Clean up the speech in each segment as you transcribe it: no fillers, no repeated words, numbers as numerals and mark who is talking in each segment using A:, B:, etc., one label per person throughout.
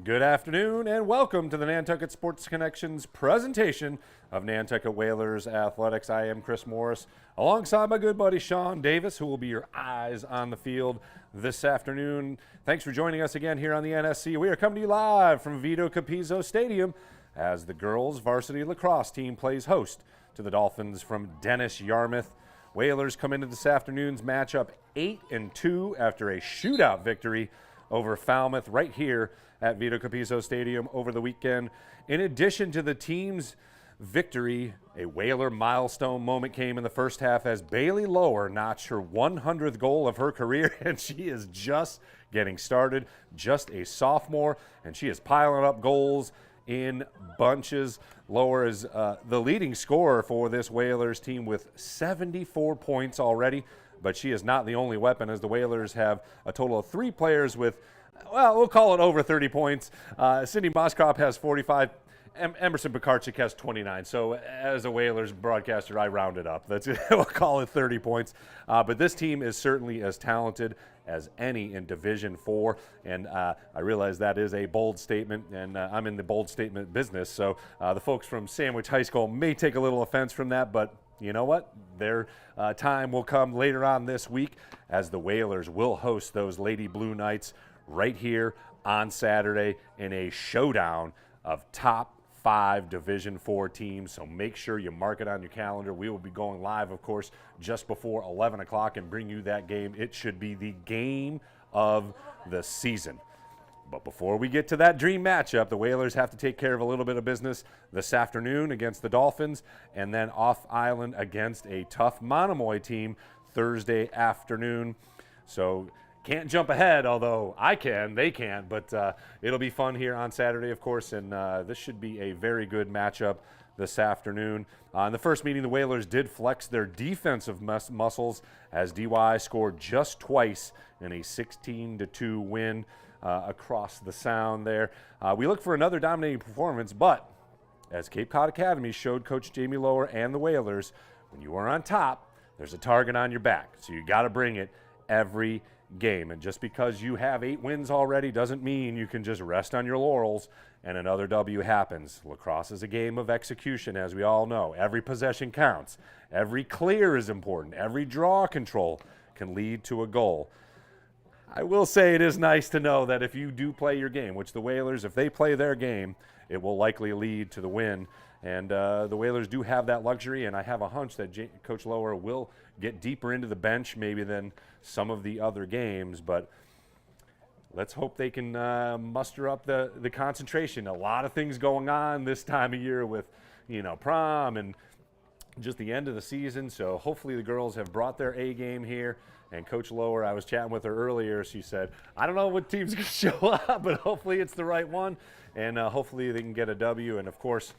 A: Good afternoon and welcome to the Nantucket Sports Connections presentation of Nantucket Whalers Athletics. I am Chris Morris alongside my good buddy Sean Davis, who will be your eyes on the field this afternoon. Thanks for joining us again here on the NSC. We are coming to you live from Vito Capizzo Stadium as the girls varsity lacrosse team plays host to the Dolphins from Dennis, Yarmouth. Whalers come into this afternoon's matchup 8-2 after a shootout victory over Falmouth right here at Vito Capizzo Stadium over the weekend. In addition to the team's victory, a Whaler milestone moment came in the first half as Bailey Lower notched her 100th goal of her career, and she is just getting started, just a sophomore, and she is piling up goals in bunches. Lower is the leading scorer for this Whalers team with 74 points already, but she is not the only weapon, as the Whalers have a total of 3 players with, well, we'll call it over 30 points. Cindy Moskrop has 45. Emerson Pekarczyk has 29. So as a Whalers broadcaster, I round it up. We'll call it 30 points. But this team is certainly as talented as any in Division IV, and I realize that is a bold statement, and I'm in the bold statement business. So the folks from Sandwich High School may take a little offense from that, but you know what? Their time will come later on this week as the Whalers will host those Lady Blue Knights right here on Saturday in a showdown of top 5 Division IV teams. So make sure you mark it on your calendar. We will be going live, of course, just before 11 o'clock and bring you that game. It should be the game of the season. But before we get to that dream matchup, the Whalers have to take care of a little bit of business this afternoon against the Dolphins, and then off island against a tough Monomoy team Thursday afternoon. So can't jump ahead, although I can, they can't, but it'll be fun here on Saturday, of course, and this should be a very good matchup this afternoon. In the first meeting, the Whalers did flex their defensive muscles as DY scored just twice in a 16-2 win across the Sound there. We look for another dominating performance, but as Cape Cod Academy showed Coach Jamie Lower and the Whalers, when you are on top, there's a target on your back, so you got to bring it every game. And just because you have 8 wins already doesn't mean you can just rest on your laurels and another W happens. Lacrosse is a game of execution, as we all know. Every possession counts. Every clear is important. Every draw control can lead to a goal. I will say it is nice to know that if you do play your game, which the Whalers, if they play their game, it will likely lead to the win. And the Whalers do have that luxury, and I have a hunch that Coach Lower will get deeper into the bench maybe than some of the other games, but let's hope they can muster up the concentration. A lot of things going on this time of year with, prom and just the end of the season, so hopefully the girls have brought their A game here. And Coach Lower, I was chatting with her earlier, she said, I don't know what team's going to show up, but hopefully it's the right one, and hopefully they can get a W, and of course,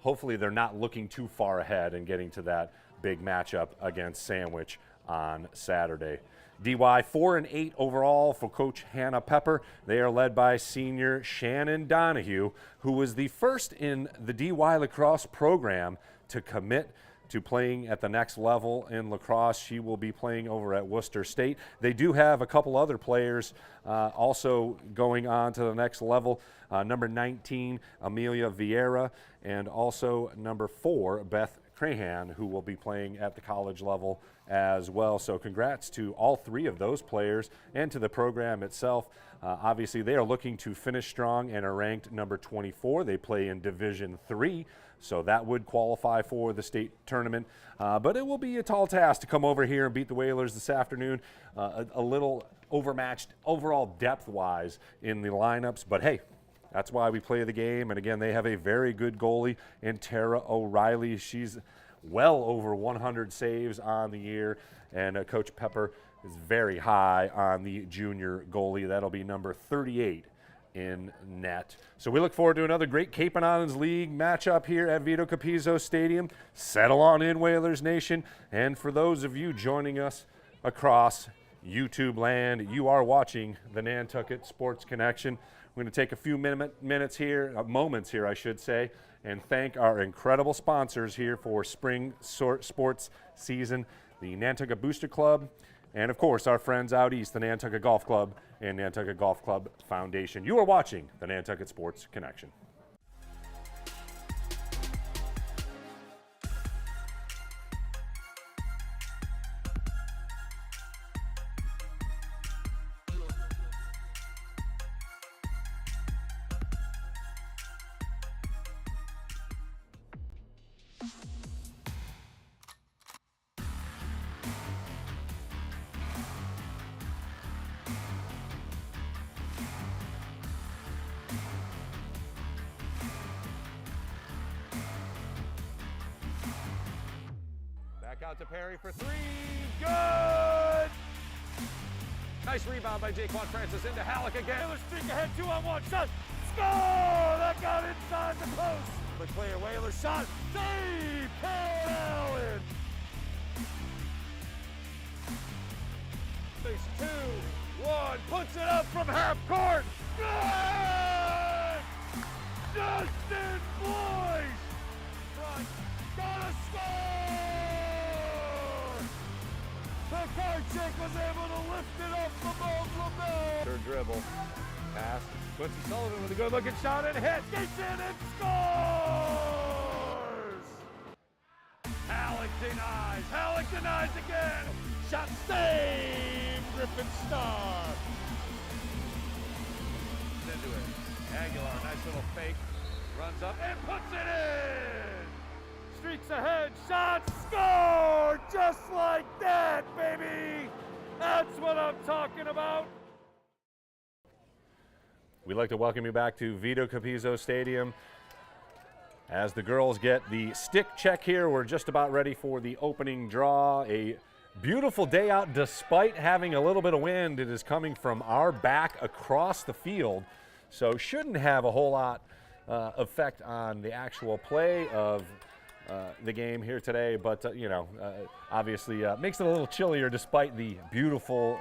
A: hopefully they're not looking too far ahead and getting to that big matchup against Sandwich on Saturday. DY 4-8 overall for Coach Hannah Pepper. They are led by senior Shannon Donahue, who was the first in the DY lacrosse program to commit to playing at the next level in lacrosse. She will be playing over at Worcester State. They do have a couple other players also going on to the next level. Number 19, Amelia Vieira, and also number 4, Beth Crahan, who will be playing at the college level as well. So congrats to all 3 of those players and to the program itself. Obviously, they are looking to finish strong and are ranked number 24. They play in Division III, so that would qualify for the state tournament. But it will be a tall task to come over here and beat the Whalers this afternoon. A little overmatched overall depth-wise in the lineups, but hey, that's why we play the game. And again, they have a very good goalie in Tara O'Reilly. She's well over 100 saves on the year. And Coach Pepper is very high on the junior goalie. That'll be number 38 in net. So we look forward to another great Cape and Islands League matchup here at Vito Capizzo Stadium. Settle on in, Whalers Nation. And for those of you joining us across YouTube land, you are watching the Nantucket Sports Connection. We're going to take a few moments here, I should say, and thank our incredible sponsors here for spring sports season, the Nantucket Booster Club, and of course our friends out east, the Nantucket Golf Club and Nantucket Golf Club Foundation. You are watching the Nantucket Sports Connection. Back out to Perry for three. Good! Nice rebound by Jaquan Francis into Halleck again. Whalers streak ahead, 2-on-1. Shot! Score! That got inside the post. The clear Whalers shot. Save! Allen! Face 2-1. Puts it up from half court. Good! Justin Boyce! Front. Gotta score! The card check was able to lift it up the ball LaBelle. Third dribble. Pass. Quincy Sullivan with a good looking shot and hit. Gets in and scores! Halleck denies. Halleck denies again. Shot saved. Griffin Starr. Into it. Aguilar, nice little fake. Runs up and puts it in. Streaks ahead, shot, score! Just like that, baby! That's what I'm talking about. We'd like to welcome you back to Vito Capizzo Stadium. As the girls get the stick check here, we're just about ready for the opening draw. A beautiful day out despite having a little bit of wind. It is coming from our back across the field, so shouldn't have a whole lot effect on the actual play of the game here today, but obviously makes it a little chillier despite the beautiful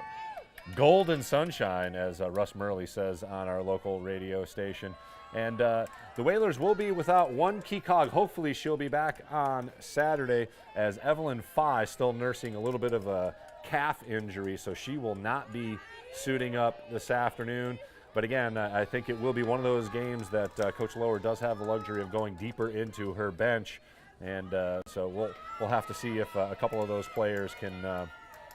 A: golden sunshine, as Russ Murley says on our local radio station. And the Whalers will be without one key cog. Hopefully she'll be back on Saturday, as Evelyn Fye still nursing a little bit of a calf injury, so she will not be suiting up this afternoon. But again, I think it will be one of those games that Coach Lower does have the luxury of going deeper into her bench. And so we'll have to see if a couple of those players can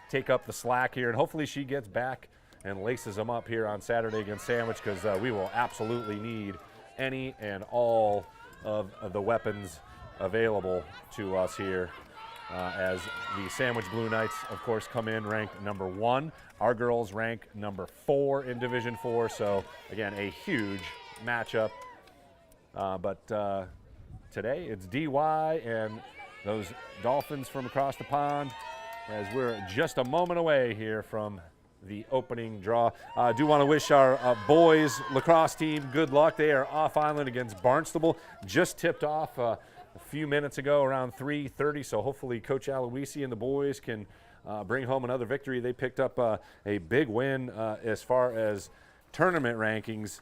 A: take up the slack here. And hopefully she gets back and laces them up here on Saturday against Sandwich, because we will absolutely need any and all of the weapons available to us here. As the Sandwich Blue Knights, of course, come in ranked number 1. Our girls rank number 4 in Division 4. So, again, a huge matchup. But today it's DY and those Dolphins from across the pond, as we're just a moment away here from the opening draw. I do want to wish our boys lacrosse team good luck. They are off island against Barnstable. Just tipped off a few minutes ago around 3:30, so hopefully Coach Aloisi and the boys can bring home another victory. They picked up a big win as far as tournament rankings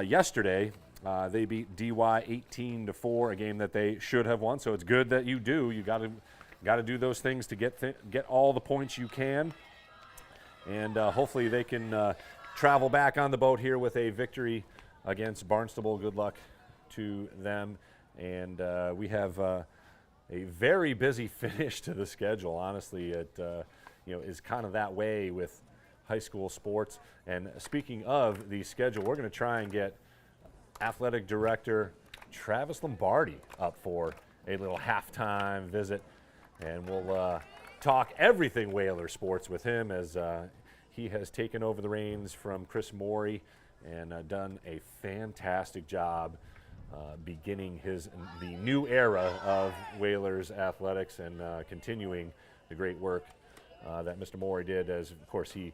A: yesterday. They beat DY 18-4, a game that they should have won. So it's good that you do. You got to do those things to get all the points you can, and hopefully they can travel back on the boat here with a victory against Barnstable. Good luck to them, and we have a very busy finish to the schedule. Honestly, it is kind of that way with high school sports. And speaking of the schedule, we're going to try and get Athletic Director Travis Lombardi up for a little halftime visit, and we'll talk everything Whaler sports with him, as he has taken over the reins from Chris Morey and done a fantastic job beginning the new era of Whalers athletics, and continuing the great work that Mr. Morey did, as of course he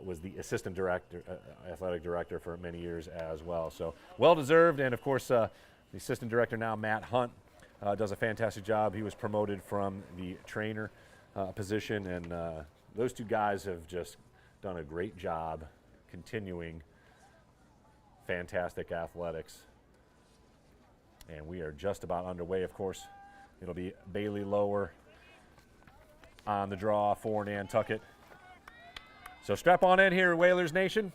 A: was the assistant director, athletic director for many years as well. So well-deserved. And of course, the assistant director now, Matt Hunt, does a fantastic job. He was promoted from the trainer position, and those two guys have just done a great job continuing fantastic athletics. And we are just about underway. Of course, it'll be Bailey Lower on the draw for Nantucket. So strap on in here, Whalers Nation.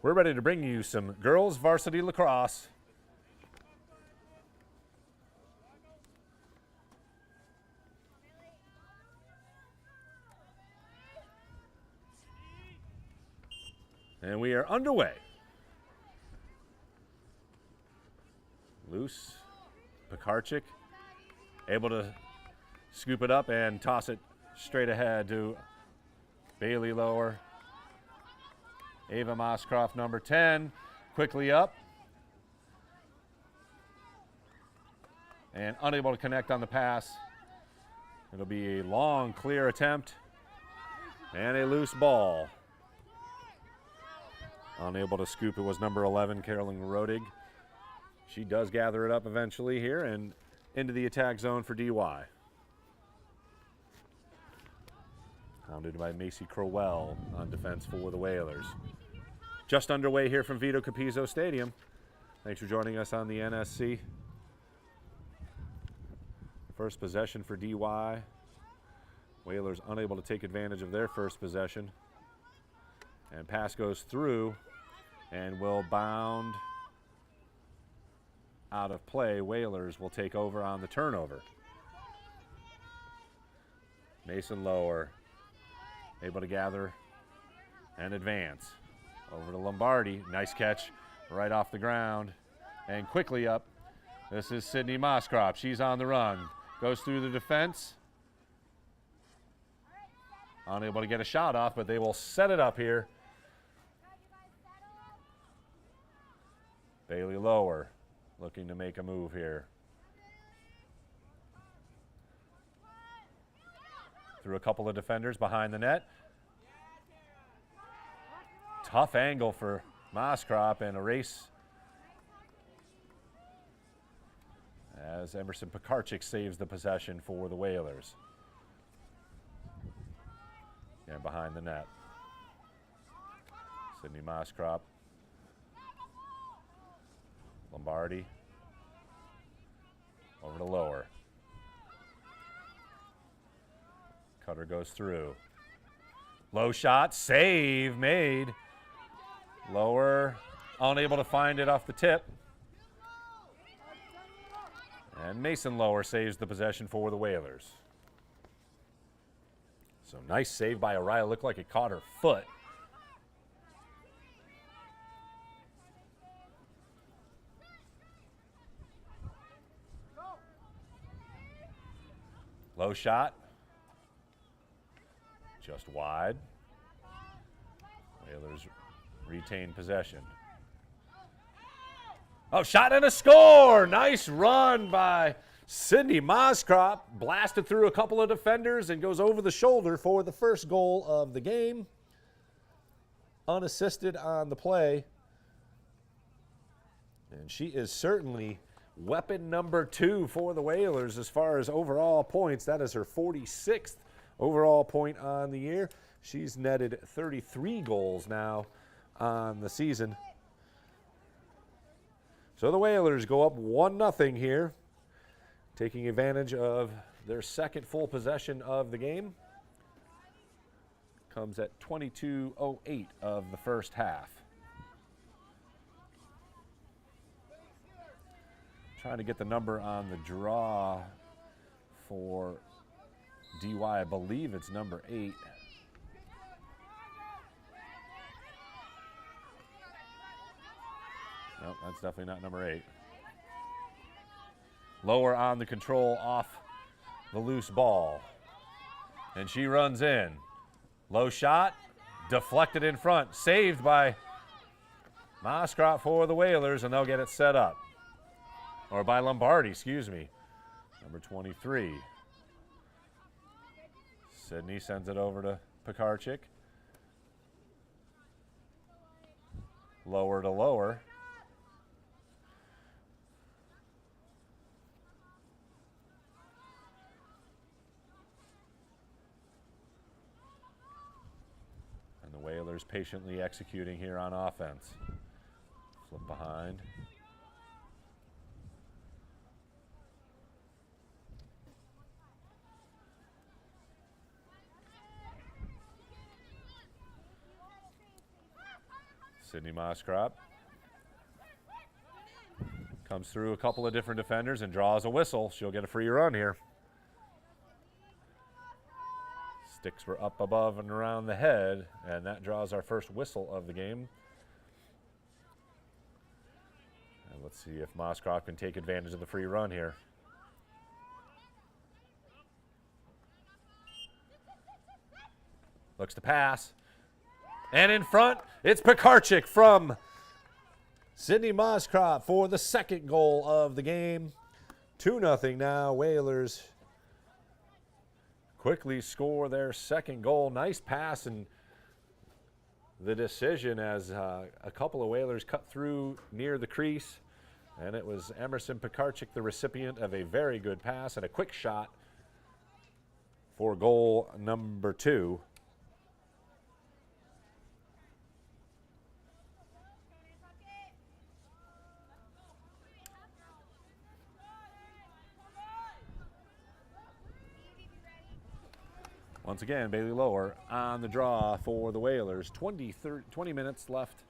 A: We're ready to bring you some girls varsity lacrosse. And we are underway. Loose, Pekarchik, able to scoop it up and toss it straight ahead to Bailey Lower. Ava Moscroft, number 10, quickly up. And unable to connect on the pass. It'll be a long, clear attempt and a loose ball. Unable to scoop, it was number 11, Carolyn Rodig. She does gather it up eventually here and into the attack zone for DY. Hounded by Macy Crowell on defense for the Whalers. Just underway here from Vito Capizzo Stadium. Thanks for joining us on the NSC. First possession for DY. Whalers unable to take advantage of their first possession. And pass goes through and will bound out of play. Whalers will take over on the turnover. Mason Lower able to gather and advance. Over to Lombardi. Nice catch right off the ground. And quickly up. This is Sydney Moscroft. She's on the run. Goes through the defense. Unable to get a shot off, but they will set it up here. Bailey Lower looking to make a move here. Through a couple of defenders behind the net. Tough angle for Moscroft and a race as Emerson Pekarchik saves the possession for the Whalers. And behind the net. Sydney Moscroft. Lombardi. Over to Lower. Cutter goes through. Low shot, save made. Lower, unable to find it off the tip. And Mason Lower saves the possession for the Whalers. So nice save by Araya. Looked like it caught her foot. Low shot. Just wide. Whalers retain possession. Oh, shot and a score! Nice run by Sydney Moscroft. Blasted through a couple of defenders and goes over the shoulder for the first goal of the game. Unassisted on the play. And she is certainly weapon number 2 for the Whalers as far as overall points. That is her 46th overall point on the year. She's netted 33 goals now on the season. So the Whalers go up 1-0 here, taking advantage of their second full possession of the game. Comes at 22:08 of the first half. Trying to get the number on the draw for DY. I believe it's number 8. Nope, that's definitely not number 8. Lower on the control off the loose ball. And she runs in. Low shot, deflected in front, saved by Moscroft for the Whalers, and they'll get it set up. Or by Lombardi, excuse me. Number 23. Sydney sends it over to Pekarchik. Lower to Lower. And the Whalers patiently executing here on offense. Flip behind. Sydney Moskrop comes through a couple of different defenders and draws a whistle. She'll get a free run here. Sticks were up above and around the head, and that draws our first whistle of the game. And let's see if Moskrop can take advantage of the free run here. Looks to pass. And in front, it's Pekarczyk from Sydney Moskrop for the second goal of the game. 2-0 now. Whalers quickly score their second goal. Nice pass and the decision as a couple of Whalers cut through near the crease. And it was Emerson Pekarczyk, the recipient of a very good pass and a quick shot for goal number 2. Once again, Bailey Lower on the draw for the Whalers. 20 minutes left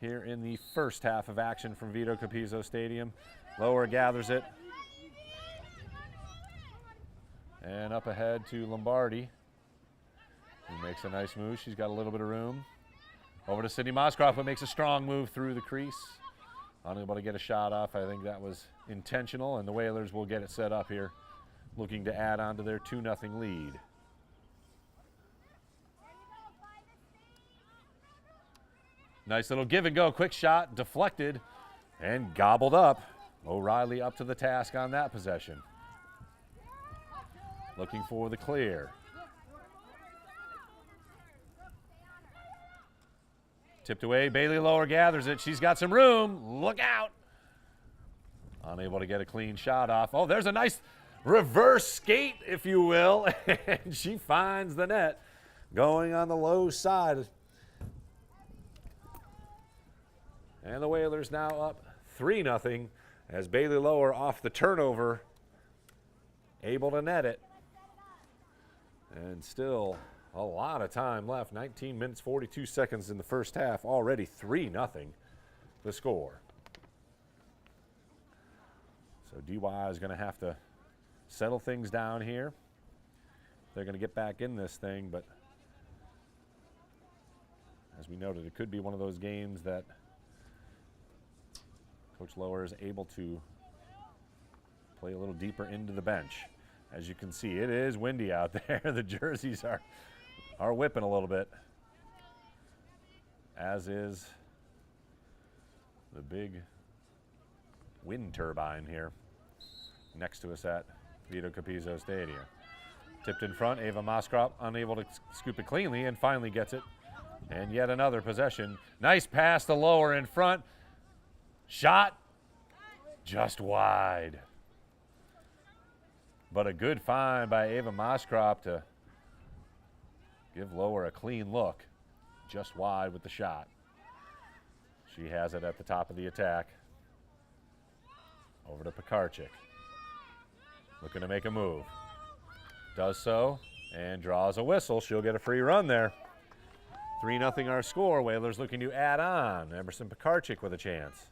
A: here in the first half of action from Vito Capizzo Stadium. Lower gathers it. And up ahead to Lombardi, who makes a nice move. She's got a little bit of room. Over to Sydney Moskrop, who makes a strong move through the crease. Unable to get a shot off. I think that was intentional, and the Whalers will get it set up here, looking to add on to their 2-0 lead. Nice little give and go, quick shot, deflected and gobbled up. O'Reilly up to the task on that possession. Looking for the clear. Tipped away, Bailey Lower gathers it. She's got some room, look out. Unable to get a clean shot off. Oh, there's a nice reverse skate, if you will, and she finds the net going on the low side. And the Whalers now up 3-0 as Bailey Lower off the turnover, able to net it. And still a lot of time left, 19 minutes, 42 seconds in the first half, already 3-0 the score. So DY is going to have to settle things down here. They're going to get back in this thing, but as we noted, it could be one of those games that Coach Lower is able to play a little deeper into the bench. As you can see, it is windy out there. The jerseys are whipping a little bit, as is the big wind turbine here next to us at Vito Capizzo Stadium. Tipped in front, Ava Moskrop unable to scoop it cleanly and finally gets it. And yet another possession. Nice pass to Lower in front. Shot just wide. But a good find by Ava Moskrop to give Lower a clean look. Just wide with the shot. She has it at the top of the attack. Over to Pekarczyk. Looking to make a move. Does so and draws a whistle. She'll get a free run there. 3-0 our score. Whalers looking to add on. Emerson Pekarczyk with a chance.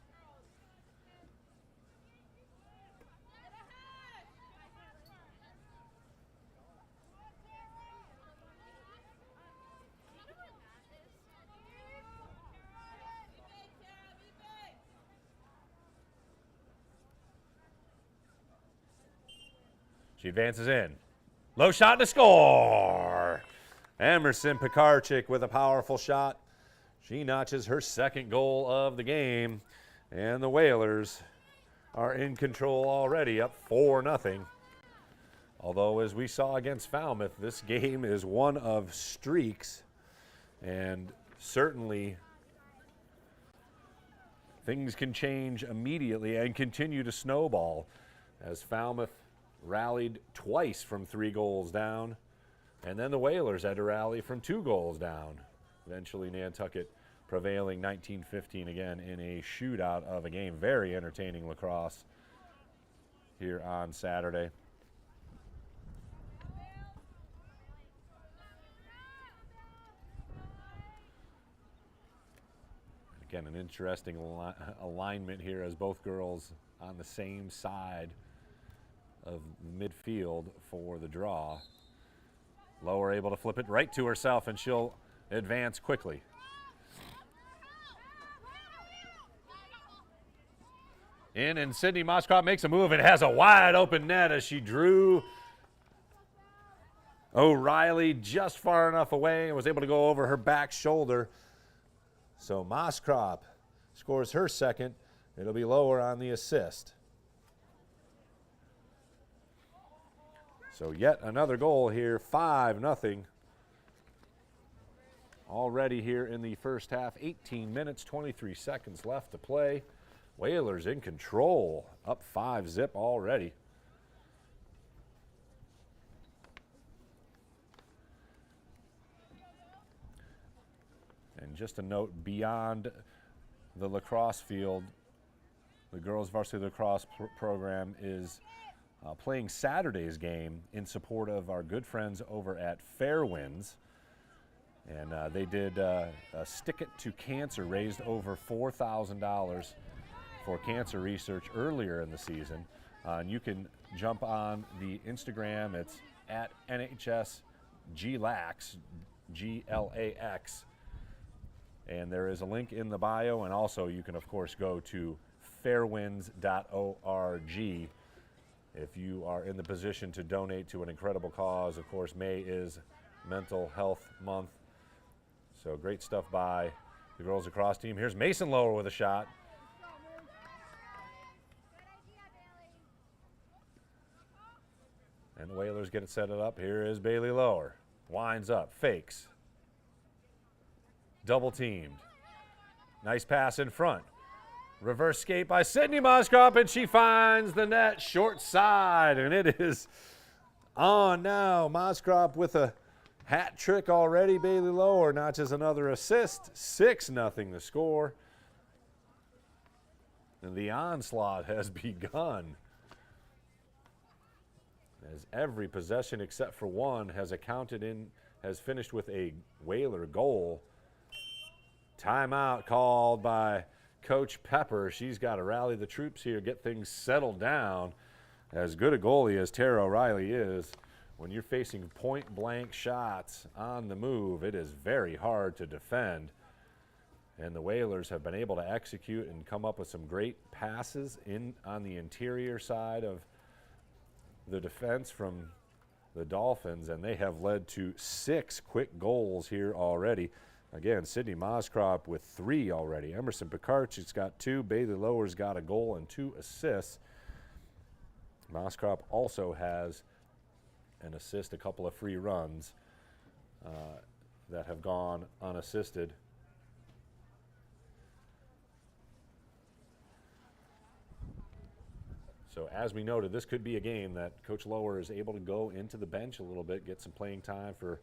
A: She advances in. Low shot to score. Emerson Pekarczyk with a powerful shot. She notches her second goal of the game. And the Whalers are in control already, up 4-0. Although, as we saw against Falmouth, this game is one of streaks. And certainly things can change immediately and continue to snowball as Falmouth rallied twice from 3 goals down, and then the Whalers had to rally from 2 goals down. Eventually Nantucket prevailing 19-15 again in a shootout of a game. Very entertaining lacrosse here on Saturday. Again, an interesting alignment here as both girls on the same side of midfield for the draw. Lower able to flip it right to herself, and she'll advance quickly. In, and Sydney Moscrop makes a move and has a wide open net as she drew O'Reilly just far enough away and was able to go over her back shoulder. So Moscrop scores her second. It'll be Lower on the assist. So yet another goal here, 5-0. Already here in the first half, 18 minutes, 23 seconds left to play. Whalers in control, up 5-0 already. And just a note, beyond the lacrosse field, the girls varsity lacrosse program is playing Saturday's game in support of our good friends over at Fairwinds. And they did a Stick It to Cancer, raised over $4,000 for cancer research earlier in the season. And you can jump on the Instagram. It's at NHSGLAX, G-L-A-X. And there is a link in the bio. And also you can, of course, go to fairwinds.org if you are in the position to donate to an incredible cause. Of course, May is Mental Health Month. So great stuff by the girls lacrosse team. Here's Mason Lower with a shot. And the Whalers get it set up. Here is Bailey Lower. Winds up, fakes. Double teamed. Nice pass in front. Reverse skate by Sydney Moscrop, and she finds the net short side, and it is on now. Moscrop with a hat trick already. Bailey Lower notches another assist. 6-0 the score. And the onslaught has begun, as every possession except for one has finished with a Whaler goal. Timeout called by Coach Pepper. She's got to rally the troops here, get things settled down. As good a goalie as Tara O'Reilly is, when you're facing point-blank shots on the move, it is very hard to defend. And the Whalers have been able to execute and come up with some great passes on the interior side of the defense from the Dolphins, and they have led to 6 quick goals here already. Again, Sydney Moscrop with 3 already. Emerson Pikarchik's got 2. Bailey Lower's got a goal and 2 assists. Moscrop also has an assist, a couple of free runs that have gone unassisted. So as we noted, this could be a game that Coach Lower is able to go into the bench a little bit, get some playing time for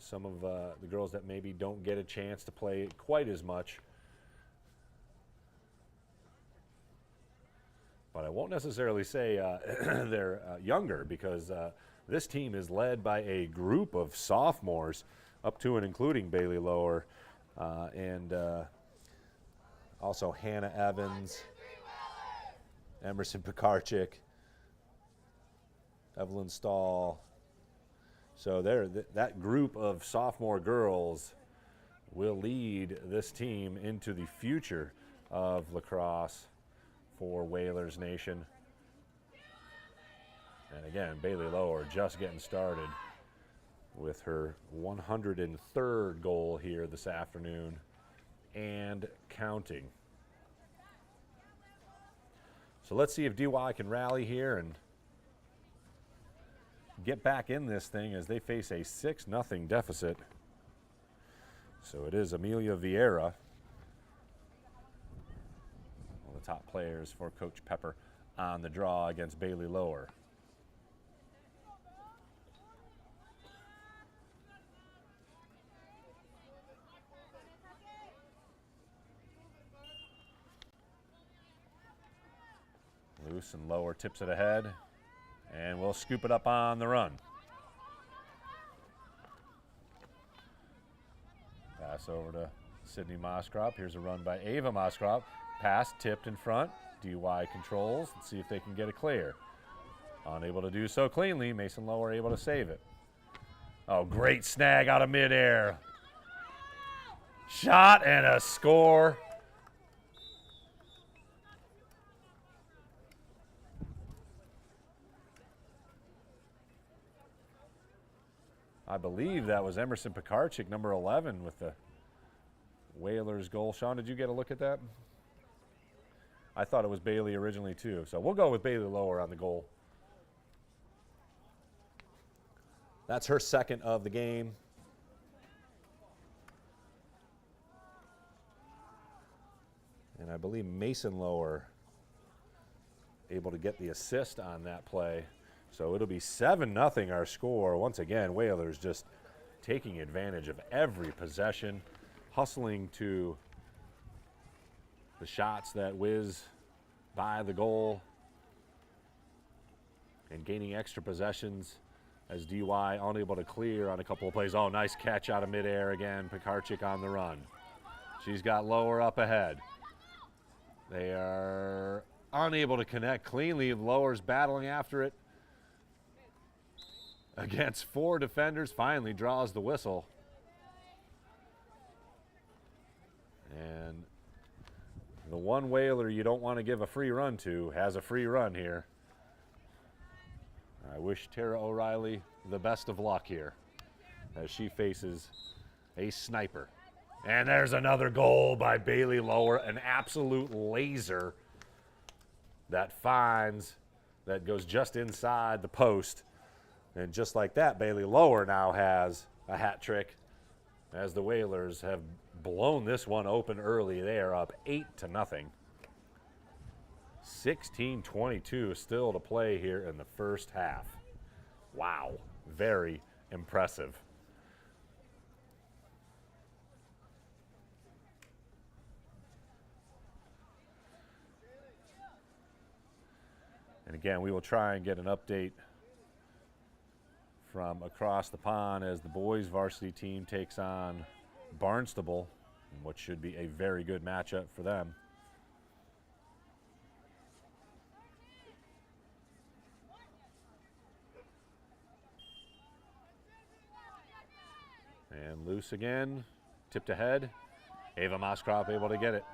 A: some of the girls that maybe don't get a chance to play quite as much. But I won't necessarily say they're younger, because this team is led by a group of sophomores, up to and including Bailey Lower, and also Hannah Evans, Emerson Pikarchik, Evelyn Stahl. So that group of sophomore girls will lead this team into the future of lacrosse for Whalers Nation. And again, Bailey Lower just getting started with her 103rd goal here this afternoon and counting. So let's see if DY can rally here and get back in this thing as they face a 6-0 deficit. So it is Amelia Vieira, one of the top players for Coach Pepper, on the draw against Bailey Lower. Loose and Lower tips it ahead, and we'll scoop it up on the run. Pass over to Sydney Moskrop. Here's a run by Ava Moskrop. Pass tipped in front. DY controls. Let's see if they can get it clear. Unable to do so cleanly. Mason Lower able to save it. Oh, great snag out of midair. Shot and a score. I believe that was Emerson Pekarczyk, number 11, with the Whalers goal. Sean, did you get a look at that? I thought it was Bailey originally too. So we'll go with Bailey Lower on the goal. That's her second of the game. And I believe Mason Lower able to get the assist on that play. So it'll be 7-0 our score. Once again, Whalers just taking advantage of every possession, hustling to the shots that whiz by the goal, and gaining extra possessions as DY unable to clear on a couple of plays. Oh, nice catch out of midair again. Pekarczyk on the run. She's got Lower up ahead. They are unable to connect cleanly. Lower's battling after it against 4 defenders. Finally draws the whistle. And the one Whaler you don't want to give a free run to has a free run here. I wish Tara O'Reilly the best of luck here as she faces a sniper. And there's another goal by Bailey Lower, an absolute laser that finds, that goes just inside the post. And just like that, Bailey Lower now has a hat trick as the Whalers have blown this one open early. They are up 8-0. 16:22 still to play here in the first half. Wow, very impressive. And again, we will try and get an update from across the pond as the boys varsity team takes on Barnstable, in what should be a very good matchup for them. And loose again, tipped ahead. Ava Moskrop able to get it.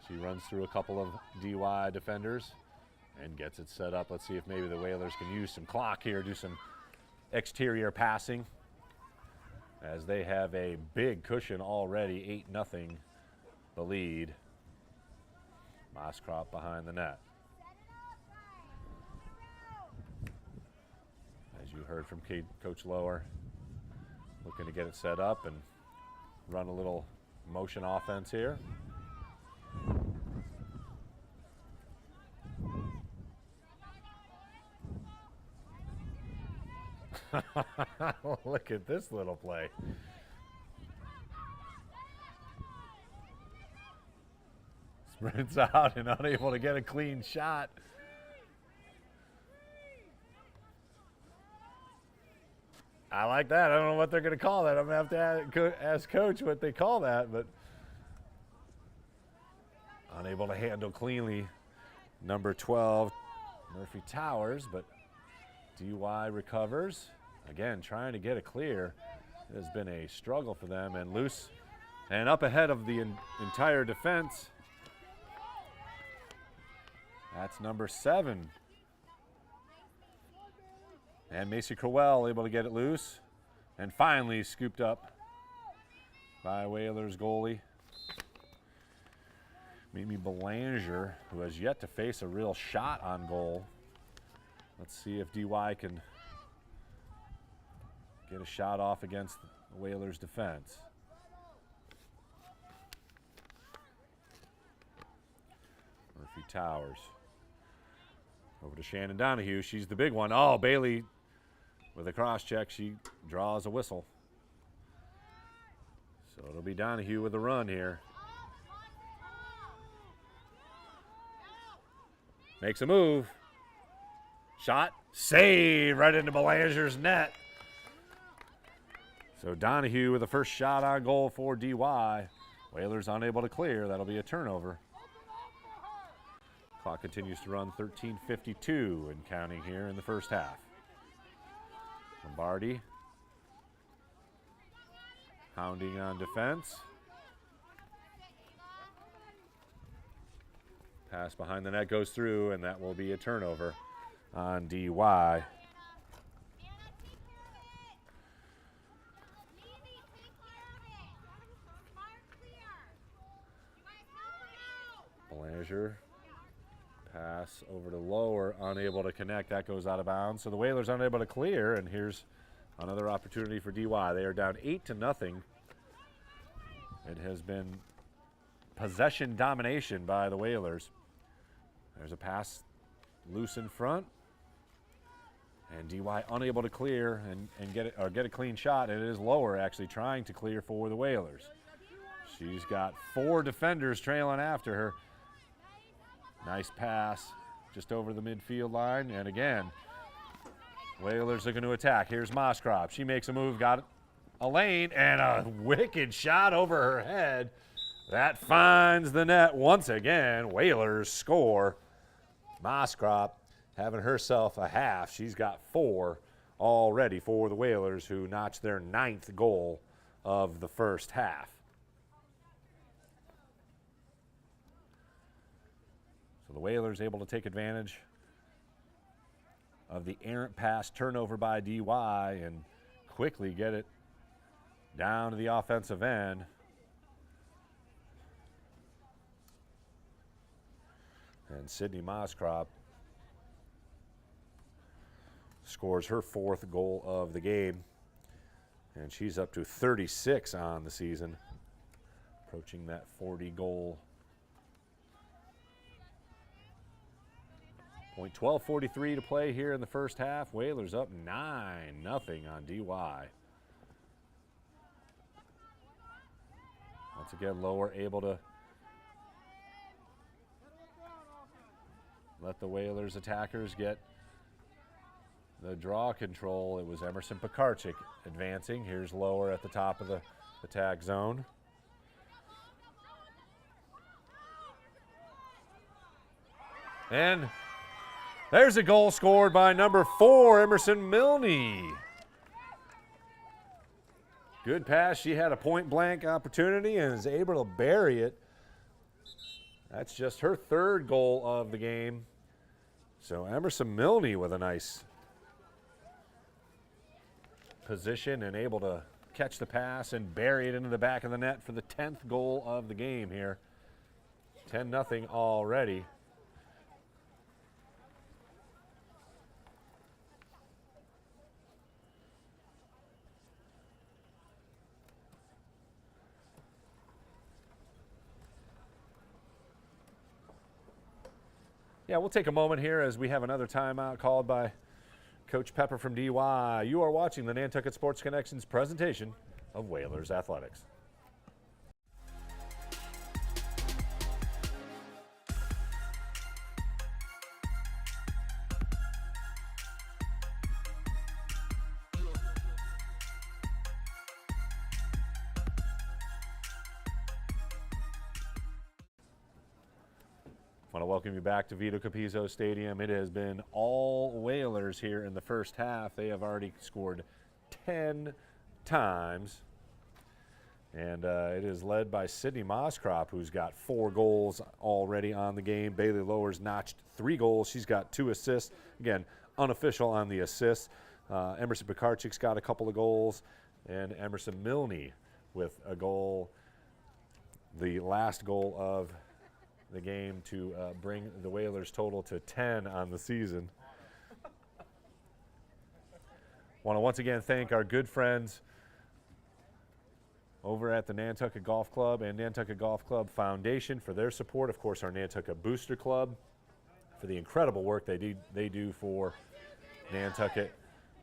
A: She runs through a couple of DY defenders and gets it set up. Let's see if maybe the Whalers can use some clock here, do some exterior passing, as they have a big cushion already, 8-0 the lead. Moskrop behind the net. As you heard from Coach Lower, looking to get it set up and run a little motion offense here. Look at this little play. Sprints out and unable to get a clean shot. I like that. I don't know what they're going to call that. I'm going to have to ask Coach what they call that, but unable to handle cleanly number 12, Murphy Towers, but DY recovers. Again, trying to get it clear. It has been a struggle for them, and loose and up ahead of the entire defense. That's number 7. And Macy Crowell able to get it loose and finally scooped up by Whalers goalie Mimi Belanger, who has yet to face a real shot on goal. Let's see if DY can get a shot off against the Whalers defense. Murphy Towers. Over to Shannon Donahue. She's the big one. Oh, Bailey with a cross check. She draws a whistle. So it'll be Donahue with a run here. Makes a move. Shot. Save right into Belanger's net. So Donahue with the first shot on goal for DY. Whalers unable to clear. That'll be a turnover. Clock continues to run, 13:52 and counting here in the first half. Lombardi hounding on defense. Pass behind the net goes through, and that will be a turnover on DY. Belanger. Pass over to Lower, unable to connect. That goes out of bounds. So the Whalers unable to clear, and here's another opportunity for DY. They are down 8-0. It has been possession domination by the Whalers. There's a pass loose in front, and DY unable to clear and get a clean shot. And it is Lower actually trying to clear for the Whalers. She's got 4 defenders trailing after her. Nice pass just over the midfield line, and again, Whalers are going to attack. Here's Moskrop. She makes a move, got a lane, and a wicked shot over her head. That finds the net once again. Whalers score. Moskrop having herself a half. She's got 4 already for the Whalers, who notched their 9th goal of the first half. So the Whalers able to take advantage of the errant pass turnover by DY and quickly get it down to the offensive end. And Sydney Moskrop scores her 4th goal of the game. And she's up to 36 on the season, approaching that 40-goal. 12:43 to play here in the first half. Whalers up 9-0 on DY. Once again, Lower able to let the Whalers attackers get the draw control. It was Emerson Pekarczyk advancing. Here's Lower at the top of the attack zone. And there's a goal scored by number 4, Emerson Milne. Good pass. She had a point-blank opportunity and is able to bury it. That's just her 3rd goal of the game. So Emerson Milne with a nice position and able to catch the pass and bury it into the back of the net for the 10th goal of the game here. 10-0 already. Yeah, we'll take a moment here as we have another timeout called by Coach Pepper from DY. You are watching the Nantucket Sports Connections presentation of Whalers Athletics. I want to welcome you back to Vito Capizzo Stadium. It has been all Whalers here in the first half. They have already scored 10 times. And it is led by Sydney Moskrop, who's got 4 goals already on the game. Bailey Lower's notched 3 goals. She's got 2 assists. Again, unofficial on the assists. Emerson Pekarczyk's got a couple of goals. And Emerson Milne with a goal. The last goal of the game to bring the Whalers total to 10 on the season. Want to once again thank our good friends over at the Nantucket Golf Club and Nantucket Golf Club Foundation for their support. Of course, our Nantucket Booster Club for the incredible work they do for Nantucket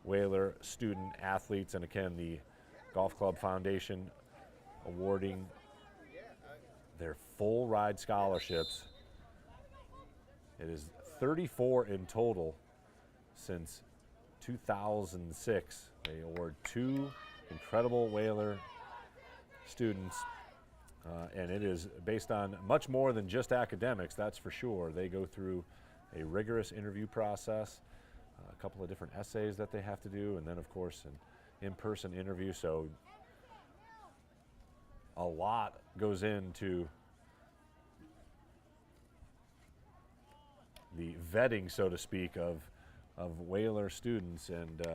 A: Whaler student athletes. And again, the Golf Club Foundation awarding their full ride scholarships. It is 34 in total since 2006. They award 2 incredible Whaler students, and it is based on much more than just academics, that's for sure. They go through a rigorous interview process, a couple of different essays that they have to do, and then of course an in-person interview. So a lot goes into the vetting, so to speak, of Whaler students, and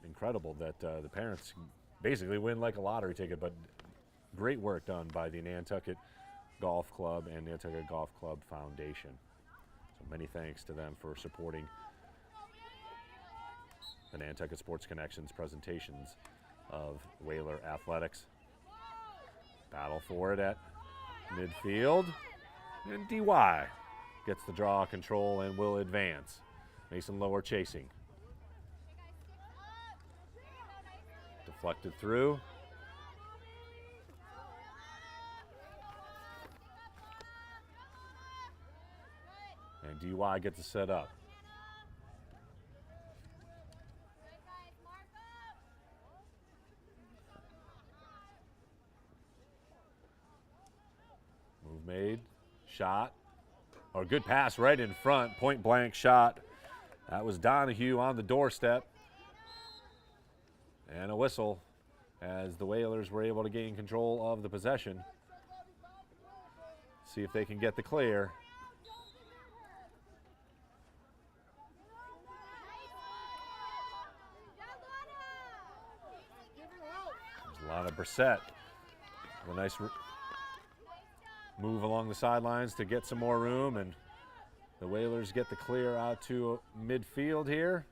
A: incredible that the parents basically win like a lottery ticket. But great work done by the Nantucket Golf Club and Nantucket Golf Club Foundation. So many thanks to them for supporting the Nantucket Sports Connections presentations of Whaler athletics. Battle for it at midfield, and DY gets the draw control and will advance. Mason Lower chasing. Deflected through. And DY gets it set up. Move made, shot, or good pass right in front, point blank shot. That was Donahue on the doorstep. And a whistle as the Whalers were able to gain control of the possession. See if they can get the clear. There's a lot of Brissett. A nice move along the sidelines to get some more room, and the Whalers get the clear out to midfield here.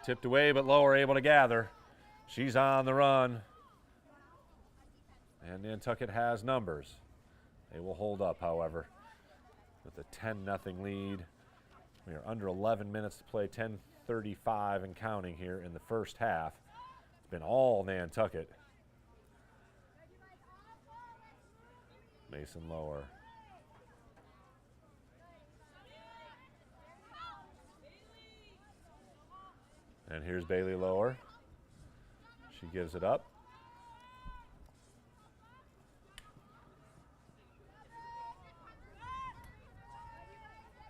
A: Tipped away, but Lower able to gather. She's on the run. And Nantucket has numbers. They will hold up, however, with a 10-0 lead. We are under 11 minutes to play, 10:35 and counting here in the first half. It's been all Nantucket. Mason Lower. And here's Bailey Lower. She gives it up.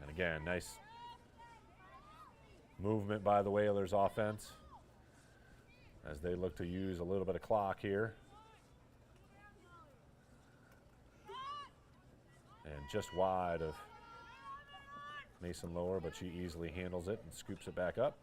A: And again, nice movement by the Whalers offense as they look to use a little bit of clock here. And just wide of Mason Lower, but she easily handles it and scoops it back up.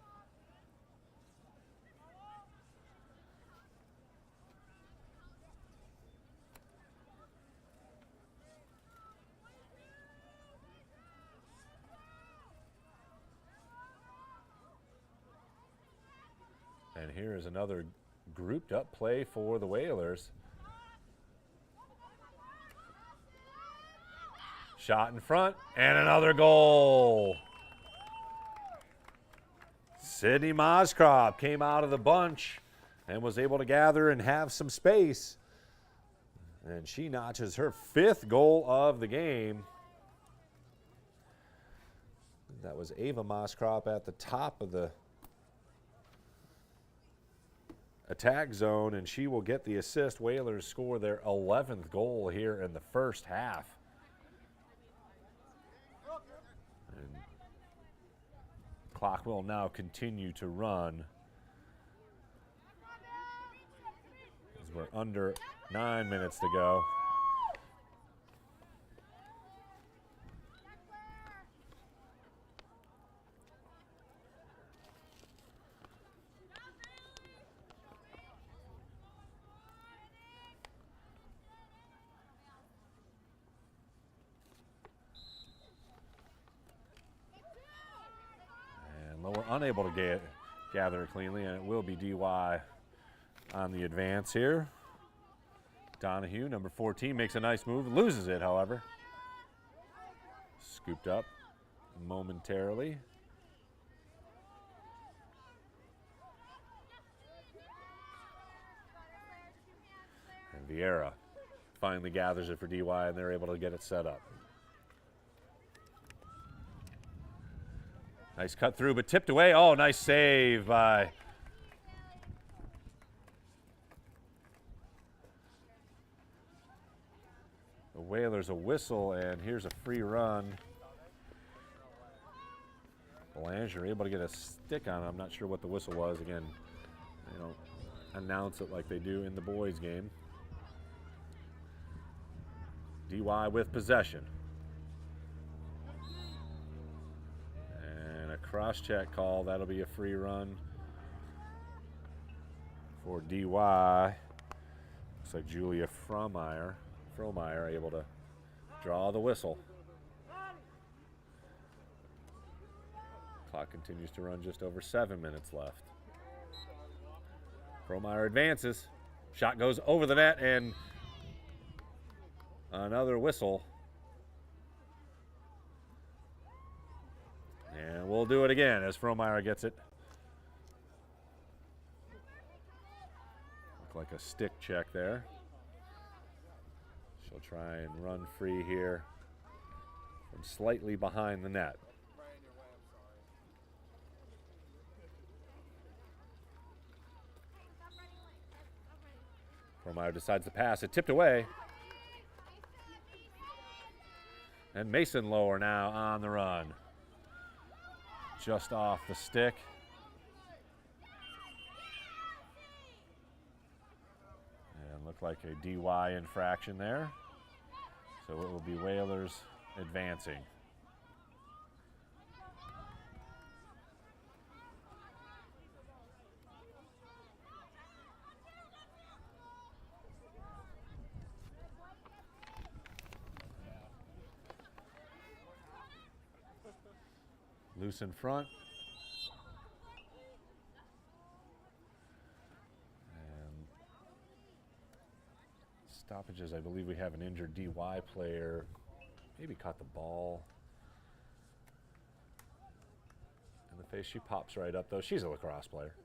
A: And here is another grouped up play for the Whalers. Shot in front, and another goal. Sydney Moskrop came out of the bunch and was able to gather and have some space. And she notches her 5th goal of the game. That was Ava Moskrop at the top of the attack zone, and she will get the assist. Whalers score their 11th goal here in the first half. And clock will now continue to run as we're under 9 minutes to go. Lower unable to gather it cleanly, and it will be DY on the advance here. Donahue, number 14, makes a nice move, loses it, however. Scooped up momentarily. And Vieira finally gathers it for DY, and they're able to get it set up. Nice cut through, but tipped away. Oh, nice save by Whalers a whistle, and here's a free run. Belanger able to get a stick on it. I'm not sure what the whistle was. Again, they don't announce it like they do in the boys' game. DY with possession. And a cross-check call. That'll be a free run for DY. Looks like Julia Fromeyer able to draw the whistle. Clock continues to run, just over 7 minutes left. Fromeyer advances. Shot goes over the net, and another whistle. And we'll do it again as Fromeyer gets it. Look like a stick check there. She'll try and run free here from slightly behind the net. Fromeyer decides to pass it, tipped away. And Mason Lower now on the run. Just off the stick. And looked like a DY infraction there. So it will be Whalers advancing. Loose in front. And stoppages, I believe we have an injured DY player. Maybe caught the ball in the face. She pops right up, though. She's a lacrosse player.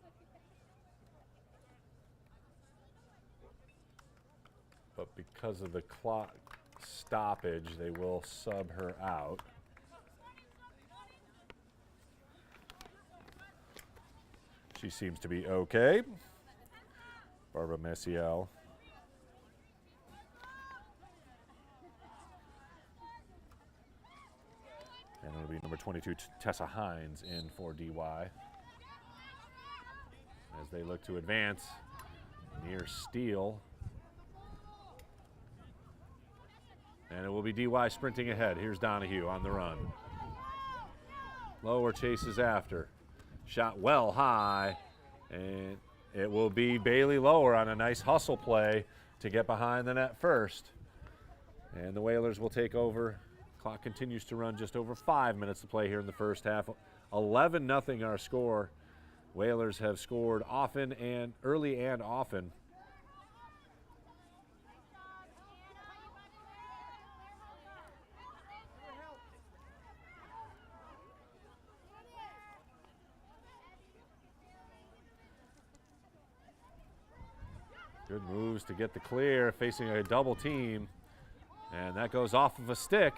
A: But because of the clock stoppage, they will sub her out. She seems to be okay. Barbara Messiel. And it'll be number 22, Tessa Hines, in for DY. As they look to advance near steal. And it will be DY sprinting ahead. Here's Donahue on the run. Lower chases after. Shot well high, and it will be Bailey Lower on a nice hustle play to get behind the net first. And the Whalers will take over. Clock continues to run, just over 5 minutes to play here in the first half. 11-0 our score. Whalers have scored often and early and often. Good moves to get the clear, facing a double team. And that goes off of a stick.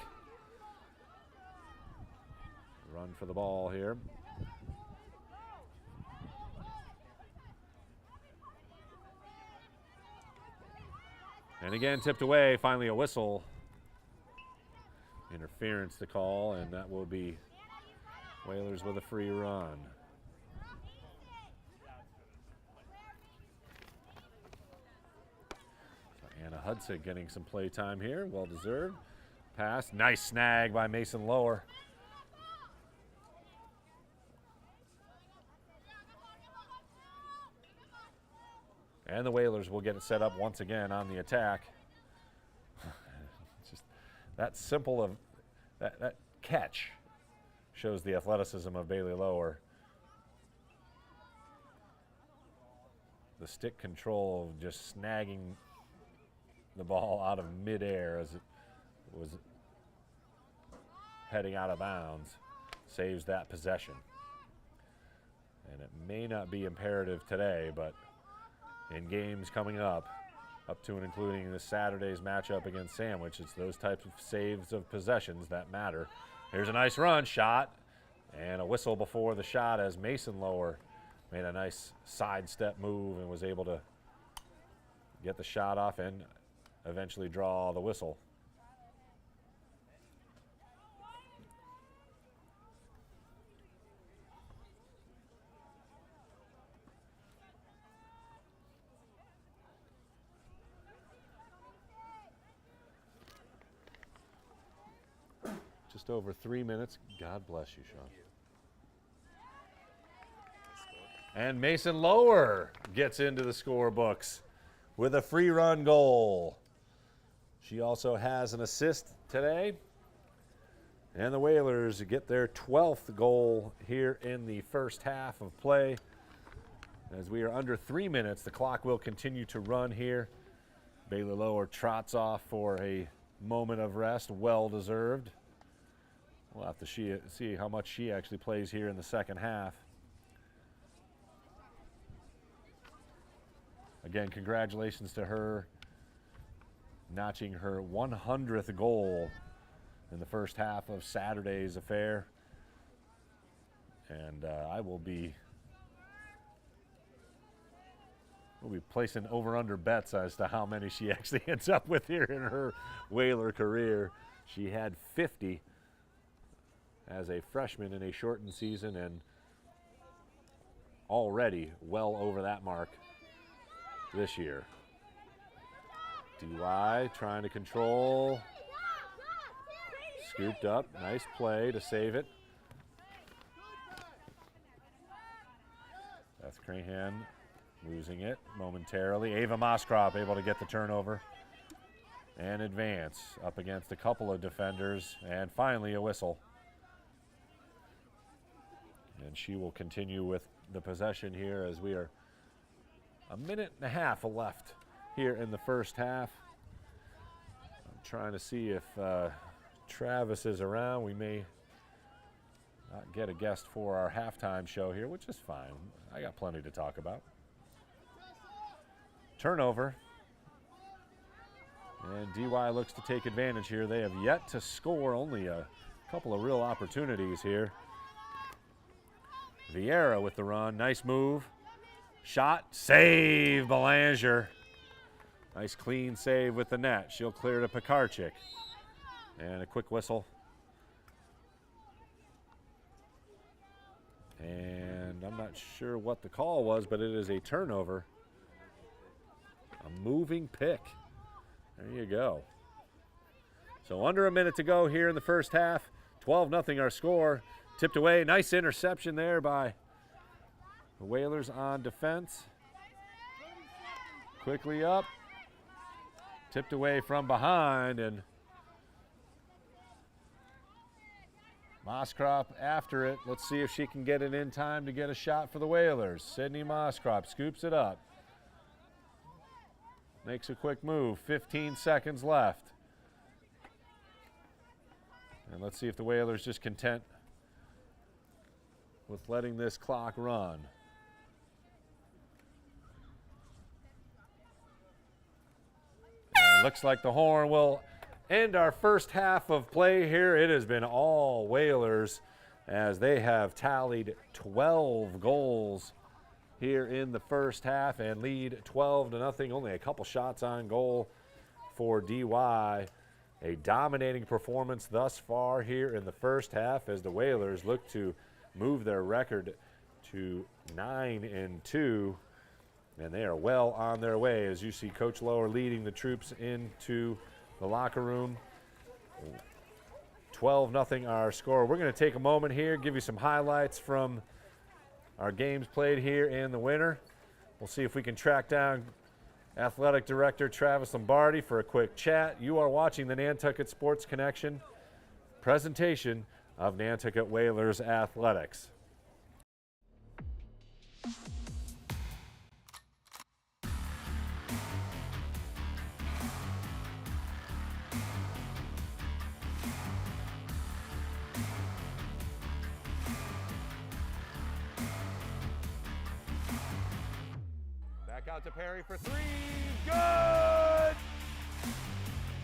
A: Run for the ball here. And again, tipped away, finally a whistle. Interference to call, and that will be Whalers with a free run. Anna Hudson getting some play time here, well deserved. Pass, nice snag by Mason Lower. And the Whalers will get it set up once again on the attack. Just that simple of that catch shows the athleticism of Bailey Lower. The stick control of just snagging the ball out of midair as it was heading out of bounds saves that possession. And it may not be imperative today, but in games coming up to and including this Saturday's matchup against Sandwich, it's those types of saves of possessions that matter. Here's a nice run, shot, and a whistle before the shot as Mason Lower made a nice sidestep move and was able to get the shot off and eventually draw the whistle. just over 3 minutes. God bless you, Sean. And Mason Lower gets into the scorebooks with a free run goal. She also has an assist today. And the Whalers get their 12th goal here in the first half of play. As we are under 3 minutes, the clock will continue to run here. Baylor Lower trots off for a moment of rest, well deserved. We'll have to see how much she actually plays here in the second half. Again, congratulations to her notching her 100th goal in the first half of Saturday's affair. And we'll be placing over-under bets as to how many she actually ends up with here in her Whaler career. She had 50 as a freshman in a shortened season and already well over that mark this year. DY trying to control. Scooped up. Nice play to save it. Beth Crahan losing it momentarily. Ava Moskrop able to get the turnover and advance up against a couple of defenders. And finally a whistle. And she will continue with the possession here as we are a minute and a half left here in the first half. I'm trying to see if Travis is around. We may not get a guest for our halftime show here, which is fine. I got plenty to talk about. Turnover. And DY looks to take advantage here. They have yet to score, only a couple of real opportunities here. Vieira with the run. Nice move. Shot, save, Belanger. Nice clean save with the net. She'll clear to Pekarczyk. And a quick whistle. And I'm not sure what the call was, but it is a turnover. A moving pick. There you go. So under a minute to go here in the first half. 12-0 our score. Tipped away. Nice interception there by the Whalers on defense. Quickly up. Tipped away from behind, and Moskrop after it. Let's see if she can get it in time to get a shot for the Whalers. Sydney Moskrop scoops it up. Makes a quick move. 15 seconds left. And let's see if the Whalers just content with letting this clock run. And looks like the horn will end our first half of play here. It has been all Whalers as they have tallied 12 goals here in the first half and lead 12-0. Only a couple shots on goal for DY. A dominating performance thus far here in the first half as the Whalers look to move their record to 9-2, and they are well on their way as you see Coach Lower leading the troops into the locker room. 12-0 our score. We're going to take a moment here, give you some highlights from our games played here in the winter. We'll see if we can track down Athletic Director Travis Lombardi for a quick chat. You are watching the Nantucket Sports Connection presentation of Nantucket Whalers Athletics. Back out to Perry for three. Good!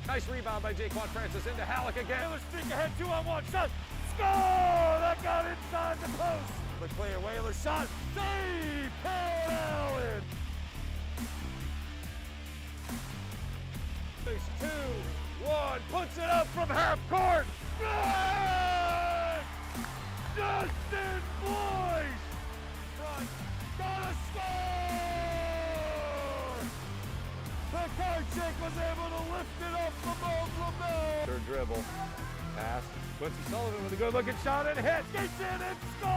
A: Nice rebound by Jaquan Francis into Halleck again. Whalers streak ahead, 2-on-1 shot. Score! That got inside the post. The clear Whalers shot. Save! Paul Allen! 2-1. Puts it up from half court. Good! Justin Boyce! Front. Gotta score! Pekarczyk was able to lift it up above LaBelle. Her dribble. Pass. Quincy Sullivan with a good-looking shot and hit. Gets in and scores!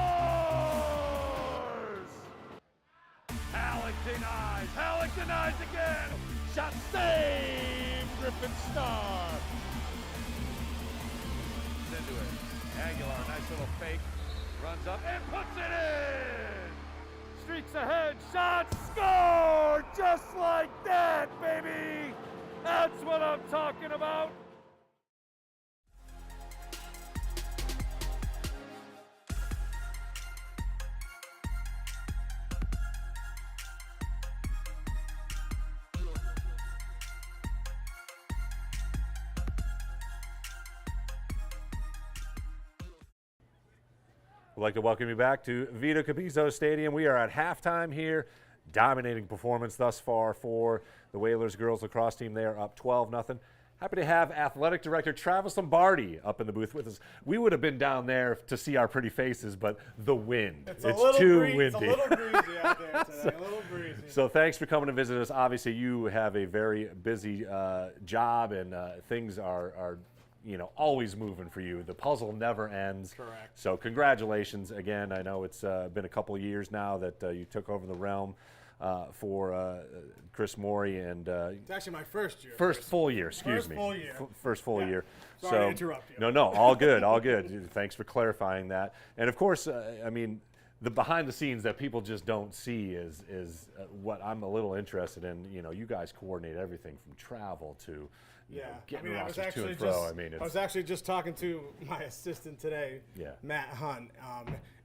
A: Halleck denies. Halleck denies again. Shot saved. Griffin Starr. Into it. Aguilar, nice little fake. Runs up and puts it in. Streaks ahead. Shot. Score! Just like that, baby. That's what I'm talking about. I'd like to welcome you back to Vito Capizzo Stadium. We are at halftime here. Dominating performance thus far for the Whalers girls lacrosse team. They are up 12-0. Happy to have Athletic Director Travis Lombardi up in the booth with us. We would have been down there to see our pretty faces, but the wind. It's too windy. It's a little breezy out there today, a little breezy. So thanks for coming to visit us. Obviously, you have a very busy job, and things are always moving for you. The puzzle never ends.
B: Correct.
A: So congratulations again. I know it's been a couple of years now that you took over the realm for Chris Morey, and
B: it's actually my first year.
A: First full year, excuse me. First full year.
B: Sorry to interrupt you.
A: No, all good, all good. Thanks for clarifying that. And of course, I mean, the behind the scenes that people just don't see is what I'm a little interested in. You guys coordinate everything from travel to getting rosters to and fro.
B: I was actually just talking to my assistant today, Matt Hunt,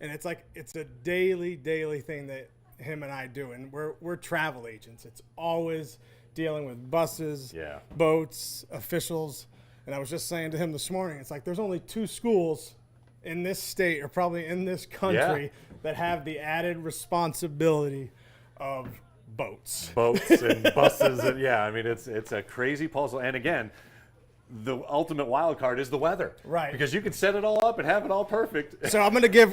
B: and it's a daily thing that him and I do, and we're travel agents. It's always dealing with buses, boats, officials, and I was just saying to him this morning, it's like there's only 2 schools in this state or probably in this country that have the added responsibility of boats
A: and buses, and it's a crazy puzzle. And again, the ultimate wild card is the weather,
B: right?
A: Because you can set it all up and have it all perfect.
B: So I'm gonna give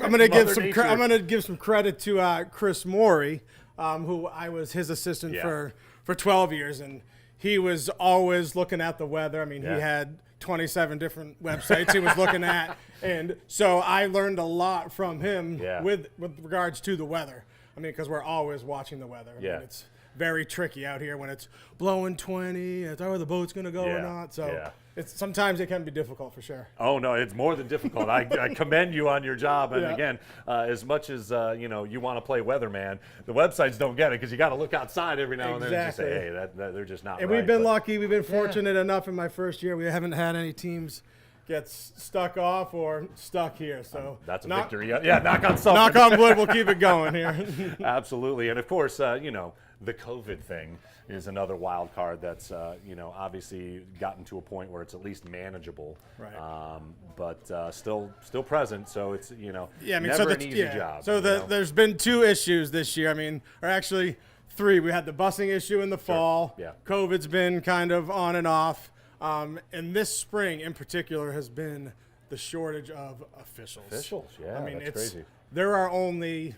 B: some credit to Chris Morey, who I was his assistant for 12 years, and he was always looking at the weather. I mean, he had 27 different websites he was looking at, and so I learned a lot from him with regards to the weather. I mean, because we're always watching the weather. I mean, it's very tricky out here when it's blowing 20. It's the boat's going to go or not. So sometimes it can be difficult for sure.
A: Oh, no, it's more than difficult. I commend you on your job. And again, as much as, you want to play weatherman, the websites don't get it because you got to look outside every now and then and just say, hey, they're just not
B: and
A: right.
B: We've been lucky. We've been fortunate enough in my first year. We haven't had any teams gets stuck off or stuck here. So
A: that's a victory. Knock on something.
B: Knock on wood. We'll keep it going here.
A: Absolutely. And of course, the COVID thing is another wild card that's, obviously gotten to a point where it's at least manageable.
B: Right.
A: But still present. So it's,
B: never
A: an easy job.
B: So there's been 2 issues this year. I mean, or actually 3. We had the busing issue in the fall. Yeah. COVID's been kind of on and off. And this spring in particular has been the shortage of officials.
A: I mean, it's crazy.
B: There are only,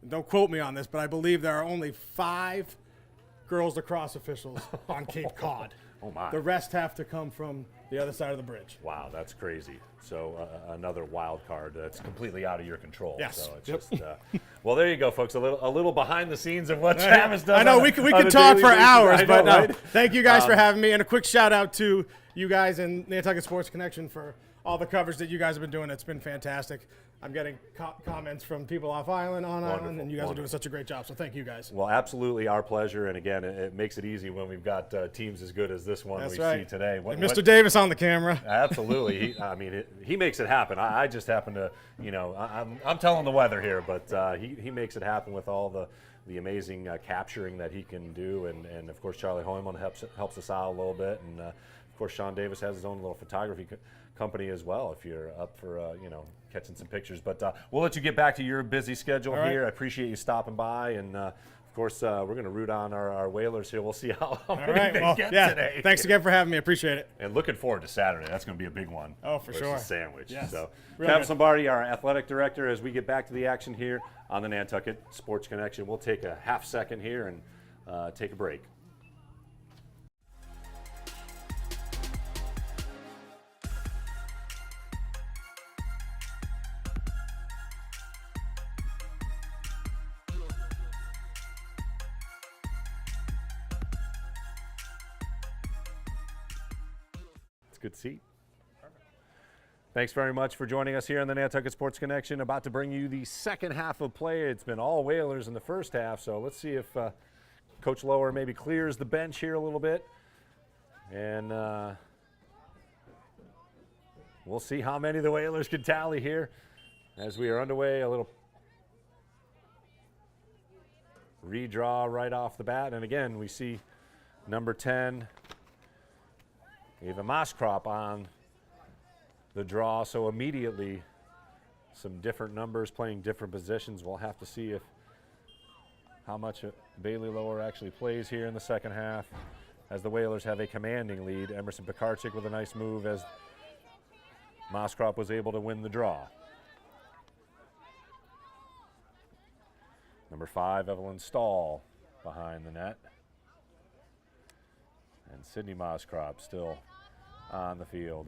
B: don't quote me on this, but I believe there are only 5 girls lacrosse officials on Cape Cod.
A: Oh my.
B: The rest have to come from the other side of the bridge.
A: Wow, that's crazy. So another wild card that's completely out of your control.
B: Yes.
A: So it's just, well, there you go, folks. A little behind the scenes of what Travis does.
B: I know we could talk for hours, but thank you guys for having me, and a quick shout out to you guys and Nantucket Sports Connection for all the coverage that you guys have been doing. It's been fantastic. I'm getting comments from people off island, on island, and you guys are doing such a great job. So thank you guys.
A: Well, absolutely our pleasure. And again, it makes it easy when we've got teams as good as this one see today.
B: And Mr. Davis on the camera.
A: Absolutely. He makes it happen. I just happen to, I'm telling the weather here, but he makes it happen with all the amazing capturing that he can do. And of course, Charlie Hoyman helps us out a little bit. And of course, Sean Davis has his own little photography company as well, if you're up for catching some pictures. But we'll let you get back to your busy schedule here. I appreciate you stopping by, and of course we're going to root on our Whalers here. We'll see how many they get today.
B: Thanks again for having me. Appreciate it.
A: And looking forward to Saturday. That's going to be a big one.
B: Oh, for sure.
A: Sandwich.
B: Yes.
A: So Travis Lombardi, our athletic director, as we get back to the action here on the Nantucket Sports Connection. We'll take a half second here and take a break. good seat. Thanks very much for joining us here on the Nantucket Sports Connection. About to bring you the second half of play. It's been all Whalers in the first half, so let's see if Coach Lower maybe clears the bench here a little bit. And we'll see how many the Whalers can tally here as we are underway. A little redraw right off the bat. And again, we see number 10, Ava Moskrop on the draw, so immediately some different numbers playing different positions. We'll have to see how much Bailey Lower actually plays here in the second half, as the Whalers have a commanding lead. Emerson Pekarczyk with a nice move as Moskrop was able to win the draw. Number 5, Evelyn Stahl behind the net. And Sydney Moskrop still on the field.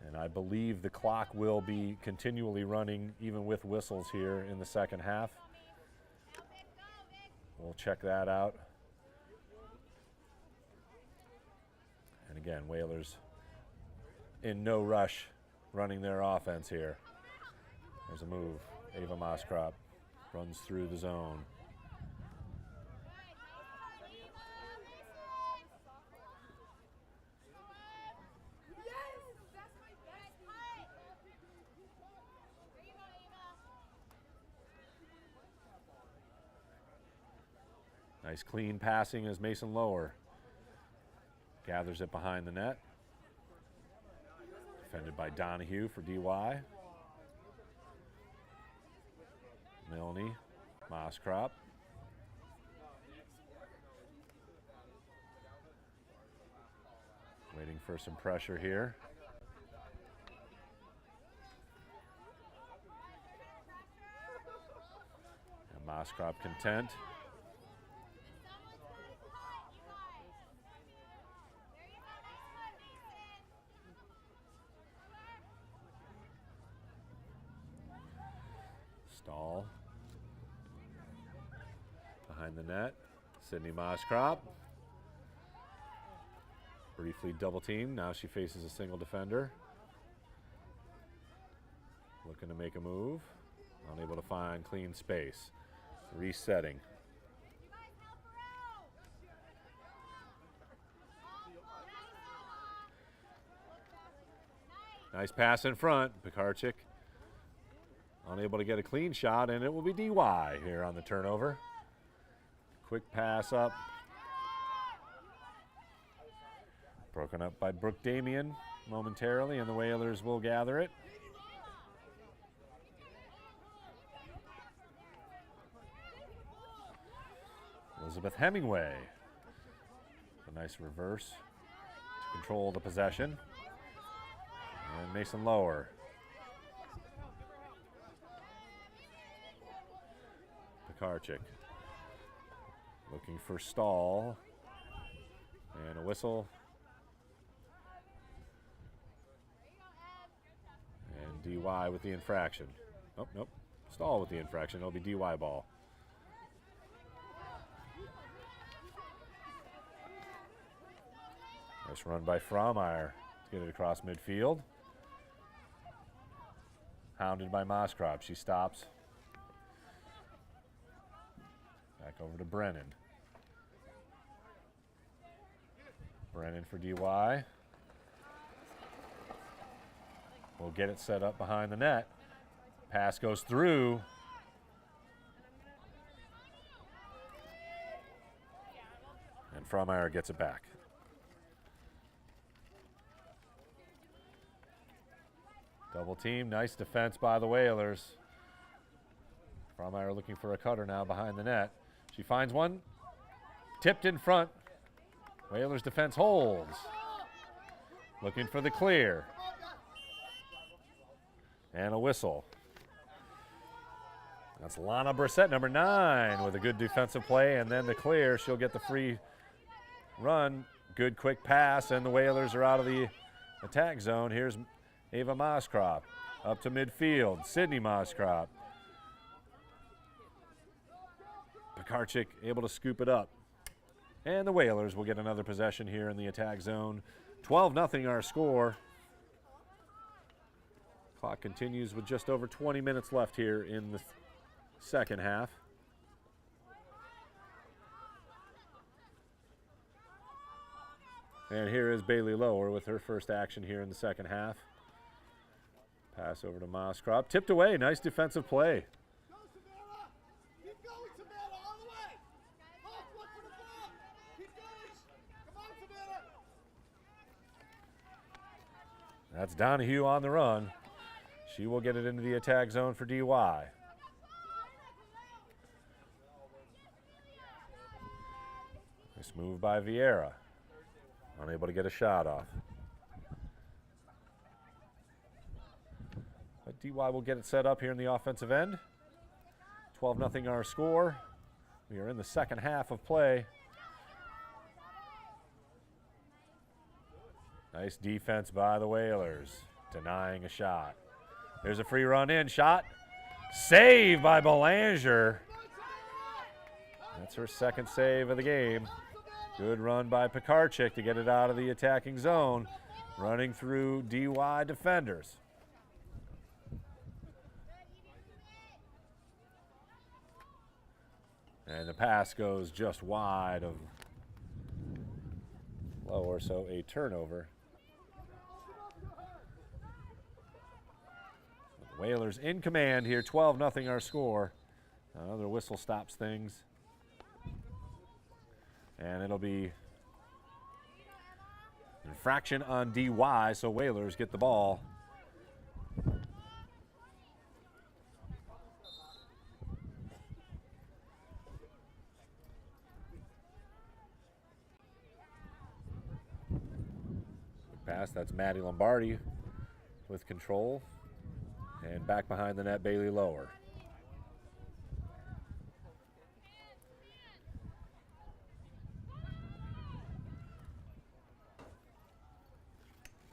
A: And I believe the clock will be continually running even with whistles here in the second half. We'll check that out. And again, Whalers in no rush running their offense here. There's a move. Ava Moskrop runs through the zone. Nice clean passing as Mason Lower gathers it behind the net. Defended by Donahue for DY. Milne, Moskrop. Waiting for some pressure here. And Moskrop content. Stahl behind the net. Sydney Moskrop. Briefly double team. Now she faces a single defender. Looking to make a move. Unable to find clean space. Resetting. Nice pass in front. Pekarczyk unable to get a clean shot, and it will be DY here on the turnover. Quick pass up. Broken up by Brooke Damien momentarily, and the Whalers will gather it. Elizabeth Hemingway. A nice reverse to control the possession. And Mason Lower. Pekarczyk looking for Stahl, and a whistle, and DY with the infraction. Oh, nope, Stahl with the infraction. It'll be DY ball. Nice run by Fraumeyer to get it across midfield. Hounded by Moskrop. She stops. Back over to Brennan. Brennan for DY. We'll get it set up behind the net. Pass goes through. And Fraumeyer gets it back. Double team, nice defense by the Whalers. Fraumeyer looking for a cutter now behind the net. She finds one, tipped in front. Whalers defense holds. Looking for the clear. And a whistle. That's Lana Brissett, number 9, with a good defensive play, and then the clear. She'll get the free run. Good quick pass, and the Whalers are out of the attack zone. Here's Ava Moskrop up to midfield. Sydney Moskrop. Pekarchik able to scoop it up. And the Whalers will get another possession here in the attack zone. 12-0 our score. Clock continues with just over 20 minutes left here in the second half. And here is Bailey Lower with her first action here in the second half. Pass over to Moskrop. Tipped away. Nice defensive play. That's Donahue on the run. She will get it into the attack zone for DY. Nice move by Vieira. Unable to get a shot off. But DY will get it set up here in the offensive end. 12-0 our score. We are in the second half of play. Nice defense by the Whalers, denying a shot. There's a free run in, shot. Save by Belanger. That's her second save of the game. Good run by Pekarchik to get it out of the attacking zone, running through DY defenders. And the pass goes just wide of Lower, so a turnover. The Whalers in command here, 12-0 our score. Another whistle stops things. And it'll be infraction on DY, so Whalers get the ball. Pass, that's Maddie Lombardi with control. And back behind the net, Bailey Lower.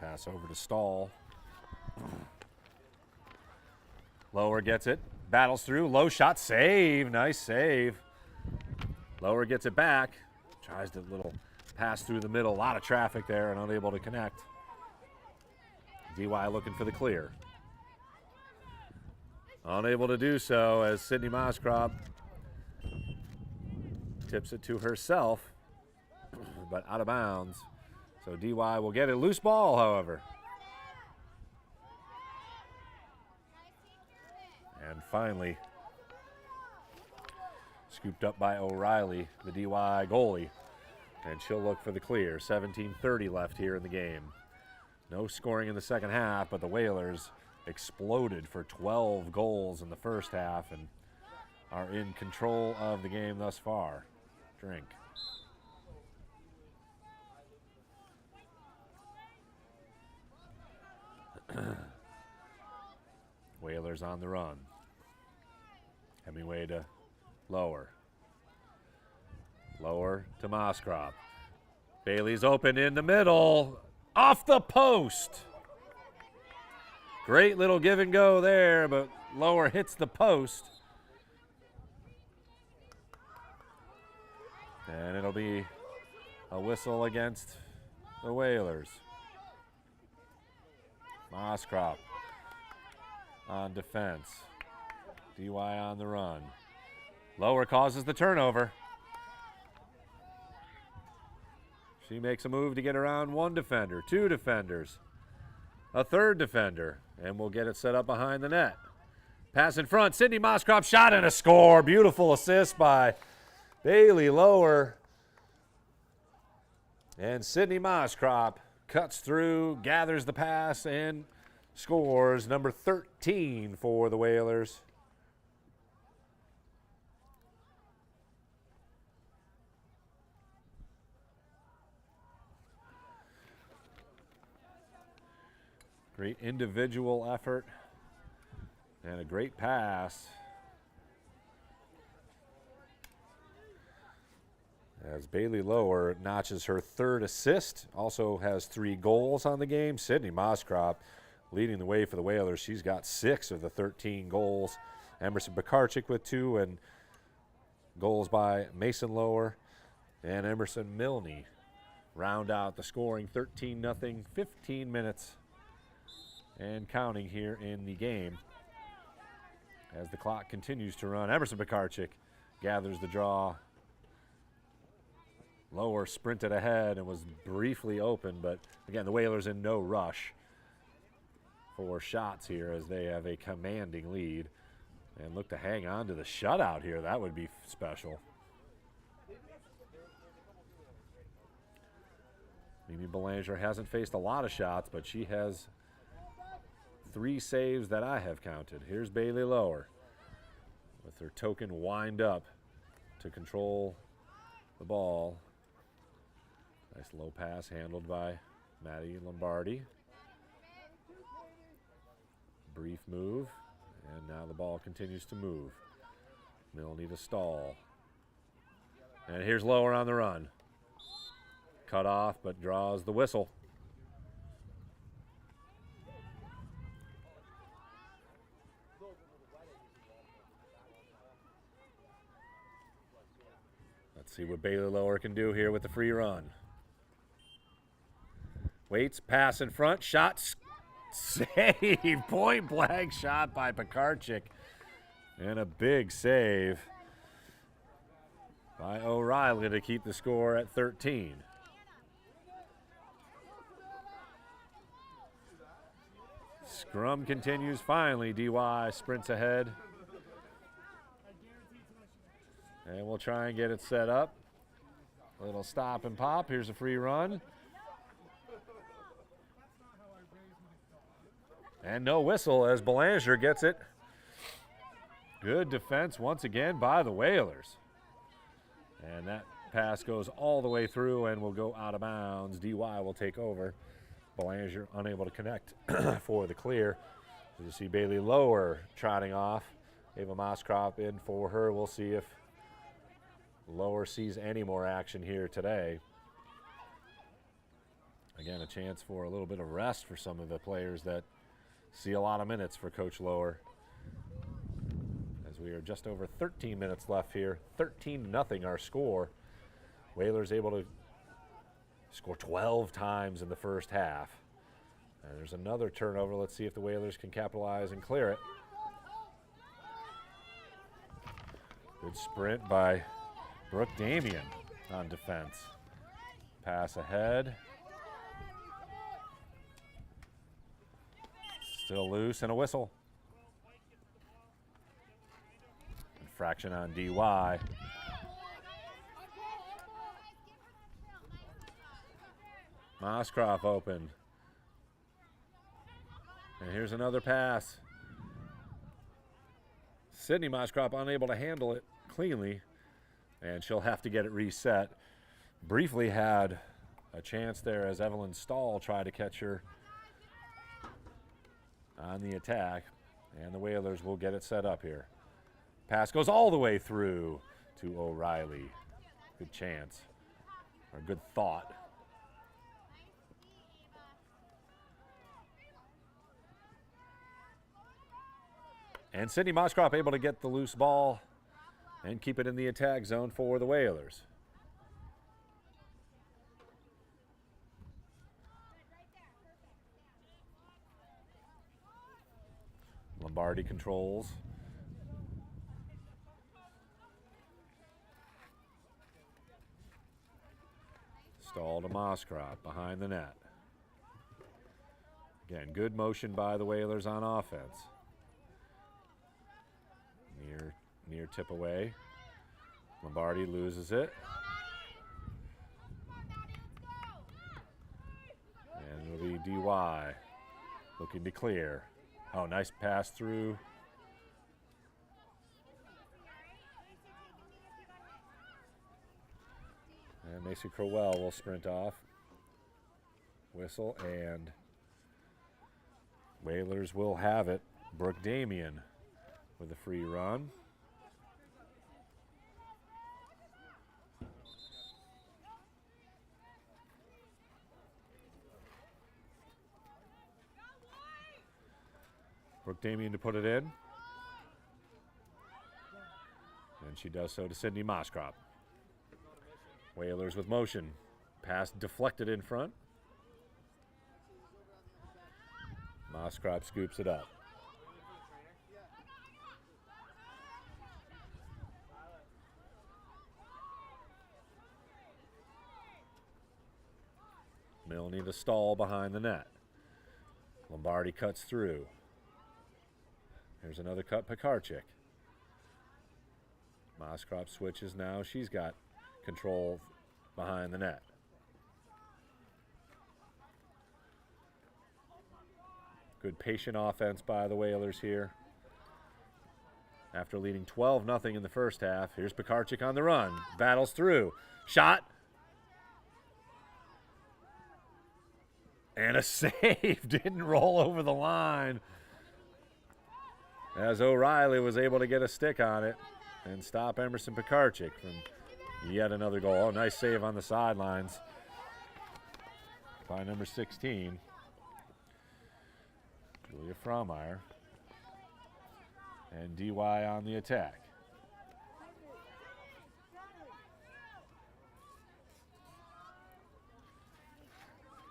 A: Pass over to Stahl. Lower gets it, battles through, low shot, save, nice save. Lower gets it back, tries to little pass through the middle, a lot of traffic there and unable to connect. DY looking for the clear. Unable to do so as Sydney Moskrop tips it to herself, but out of bounds. So DY will get it. Loose ball, however. And finally, scooped up by O'Reilly, the DY goalie. And she'll look for the clear. 17:30 left here in the game. No scoring in the second half, but the Whalers exploded for 12 goals in the first half and are in control of the game thus far. Drink. Whalers on the run. Hemingway to Lower. Lower to Moskrop. Bailey's open in the middle. Off the post. Great little give and go there, but Lower hits the post. And it'll be a whistle against the Whalers. Moskrop on defense. DY on the run. Lower causes the turnover. She makes a move to get around one defender, two defenders, a third defender, and we'll get it set up behind the net. Pass in front, Sydney Moskrop shot and a score. Beautiful assist by Bailey Lower. And Sydney Moskrop cuts through, gathers the pass, and scores number 13 for the Whalers. Great individual effort and a great pass. As Bailey Lower notches her third assist, also has 3 goals on the game. Sydney Moskrop leading the way for the Whalers. She's got 6 of the 13 goals. Emerson Pekarchik with 2 and Goals by Mason Lower and Emerson Milne round out the scoring. 13-0, 15 minutes and counting here in the game. As the clock continues to run, Emerson Pekarczyk gathers the draw. Lower sprinted ahead and was briefly open, but again, the Whalers in no rush for shots here as they have a commanding lead and look to hang on to the shutout here. That would be special. Mimi Belanger hasn't faced a lot of shots, but she has 3 saves that I have counted. Here's Bailey Lower with her token wind up to control the ball. Nice low pass handled by Maddie Lombardi. Brief move, and now the ball continues to move. Milne to stall. And here's Lower on the run. Cut off, but draws the whistle. Let's see what Bailey Lower can do here with the free run. Waits, pass in front, shot, save, point blank shot by Pekarczyk. And a big save by O'Reilly to keep the score at 13. Scrum continues finally. DY sprints ahead. And we'll try and get it set up. A little stop and pop. Here's a free run. And no whistle as Belanger gets it. Good defense once again by the Whalers. And that pass goes all the way through and will go out of bounds. DY will take over. Belanger unable to connect for the clear. You see Bailey Lower trotting off. Ava Moskrop in for her. We'll see if Lower sees any more action here today. Again, a chance for a little bit of rest for some of the players that see a lot of minutes for Coach Lower. As we are just over 13 minutes left here. 13-0 our score. Whalers able to score 12 times in the first half. And there's another turnover. Let's see if the Whalers can capitalize and clear it. Good sprint by Brooke Damien on defense. Pass ahead. Still loose and a whistle. Infraction on DY. Moskrop open. And here's another pass. Sydney Moskrop unable to handle it cleanly, and she'll have to get it reset. Briefly had a chance there as Evelyn Stahl tried to catch her on the attack, and the Whalers will get it set up here. Pass goes all the way through to O'Reilly. Good chance, or good thought. And Sydney Moskrop able to get the loose ball and keep it in the attack zone for the Whalers. Lombardi controls. Stall to Moskrop behind the net. Again, good motion by the Whalers on offense. Near tip away. Lombardi loses it. And it'll be DY looking to clear. Oh, nice pass through. And Macy Crowell will sprint off. Whistle, and Whalers will have it. Brooke Damien with a free run. Brooke Damien to put it in. And And she does so to Sydney Moskrop. Whalers with motion. Pass deflected in front. Moskrop scoops it up. Milne the stall behind the net. Lombardi cuts through. Here's another cut, Pekarczyk. Moskrop switches now. She's got control behind the net. Good patient offense by the Whalers here. After leading 12-0 in the first half, here's Pekarczyk on the run. Battles through. Shot. And a save. Didn't roll over the line. As O'Reilly was able to get a stick on it and stop Emerson Pekarczyk from yet another goal. Oh, nice save on the sidelines by number 16, Julia Fraumeyer. And DY on the attack.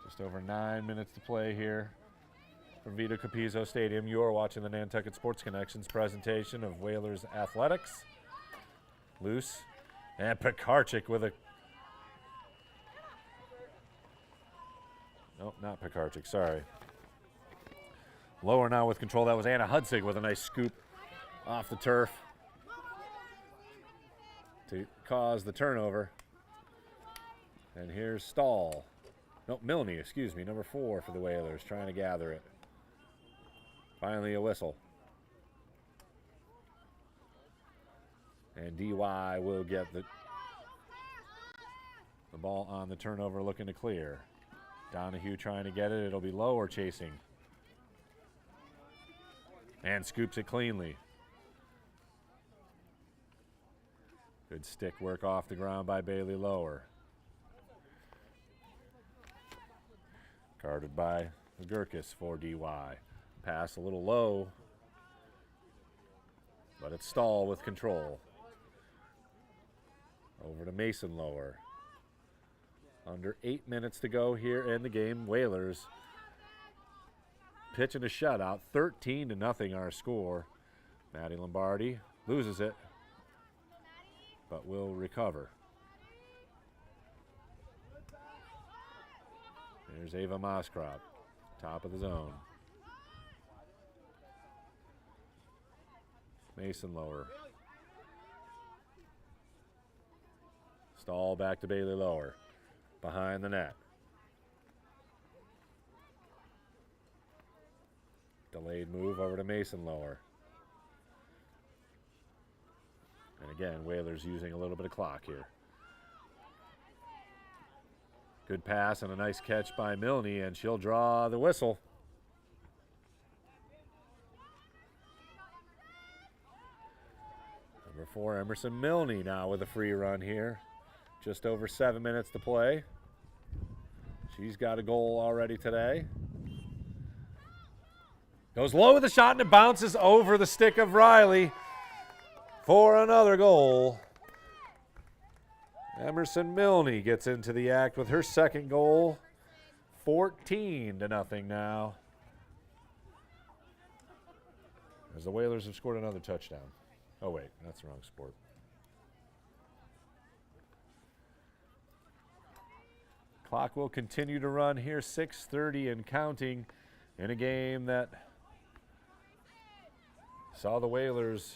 A: Just over 9 minutes to play here from Vito Capizzo Stadium. You are watching the Nantucket Sports Connections presentation of Whalers Athletics. Loose. And Pekarczyk with a... Nope, not Pekarczyk, sorry. Lower now with control. That was Anna Hudsig with a nice scoop off the turf to cause the turnover. And here's Stahl. No, Milne, excuse me, number 4 for the Whalers, trying to gather it. Finally a whistle. And DY will get the ball on the turnover, looking to clear. Donahue trying to get it. It'll be Lower chasing. And scoops it cleanly. Good stick work off the ground by Bailey Lower. Guarded by Gurkis for DY. Pass a little low, but it's Stahl with control. Over to Mason Lower. Under 8 minutes to go here in the game. Whalers pitching a shutout. 13-0 our score. Maddie Lombardi loses it, but will recover. There's Ava Moskrop, top of the zone. Mason Lower. Stahl back to Bailey Lower. Behind the net. Delayed move over to Mason Lower. And again, Whalers using a little bit of clock here. Good pass and a nice catch by Milne, and she'll draw the whistle. Number 4, Emerson Milne now with a free run here. Just over 7 minutes to play. She's got a goal already today. Goes low with the shot, and it bounces over the stick of Riley for another goal. Emerson Milne gets into the act with her second goal. 14-0 now. As the Whalers have scored another touchdown. Oh wait, that's the wrong sport. Clock will continue to run here, 6:30 and counting, in a game that saw the Whalers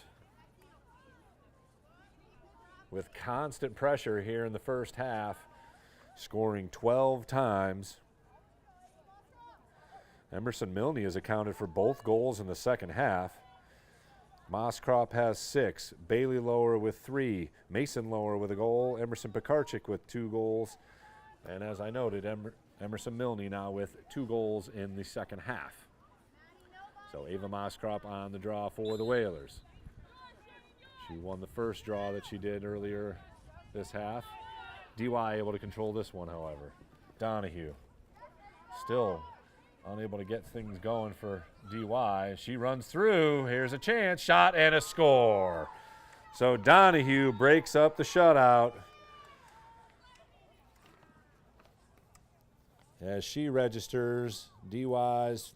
A: with constant pressure here in the first half, scoring 12 times. Emerson Milne has accounted for both goals in the second half. Moskrop has 6, Bailey Lower with 3, Mason Lower with a goal, Emerson Pekarczyk with 2 goals, and as I noted, Emerson Milne now with 2 goals in the second half. So Ava Moskrop on the draw for the Whalers. She won the first draw that she did earlier this half. DY able to control this one, however. Donahue still unable to get things going for DY. She runs through. Here's a chance. Shot and a score. So Donahue breaks up the shutout as she registers DY's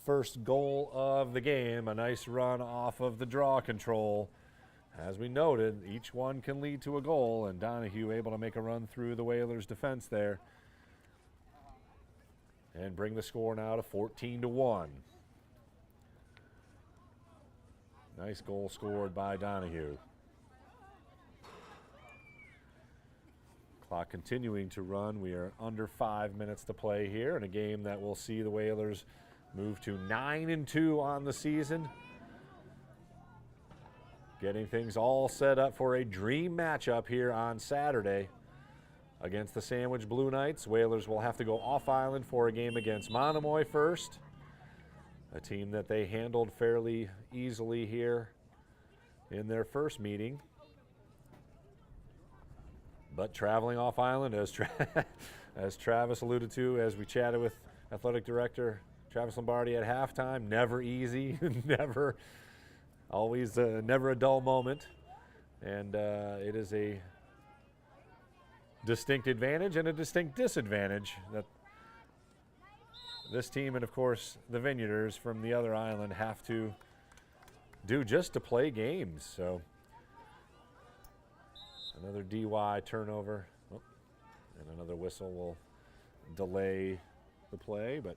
A: first goal of the game, a nice run off of the draw control. As we noted, each one can lead to a goal, and Donahue able to make a run through the Whalers' defense there and bring the score now to 14-1. Nice goal scored by Donahue. Clock continuing to run. We are under 5 minutes to play here in a game that will see the Whalers move to 9-2 on the season. Getting things all set up for a dream matchup here on Saturday against the Sandwich Blue Knights. Whalers will have to go off-island for a game against Monomoy first, a team that they handled fairly easily here in their first meeting. But traveling off-island, as Travis alluded to, as we chatted with Athletic Director Travis Lombardi at halftime, never easy, never a dull moment. And it is a distinct advantage and a distinct disadvantage that this team and, of course, the Vineyarders from the other island have to do just to play games. So another DY turnover, and another whistle will delay the play, but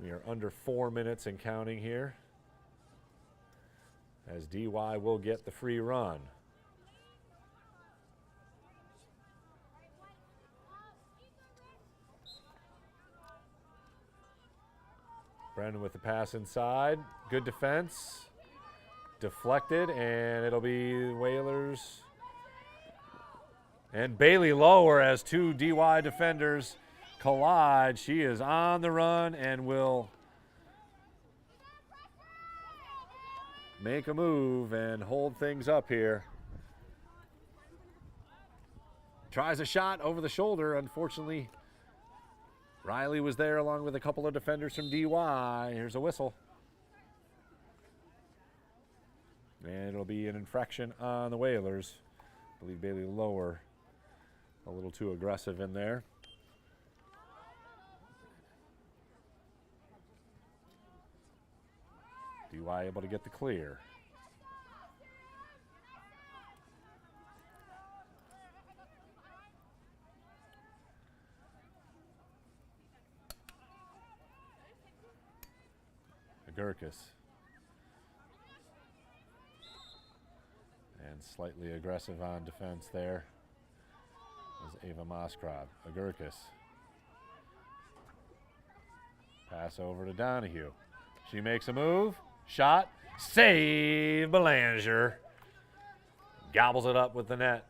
A: we are under 4 minutes and counting here as DY will get the free run. Brendan with the pass inside. Good defense. Deflected, and it'll be Whalers. And Bailey lower as two DY defenders collide. She is on the run and will make a move and hold things up here. Tries a shot over the shoulder. Unfortunately, Riley was there along with a couple of defenders from DY. Here's a whistle. And it'll be an infraction on the Whalers. I believe Bailey lower a little too aggressive in there. DY able to get the clear. Agurkis. And slightly aggressive on defense there is Ava Moskrov. Agurkis. Pass over to Donahue. She makes a move. Shot. Save Belanger. Gobbles it up with the net.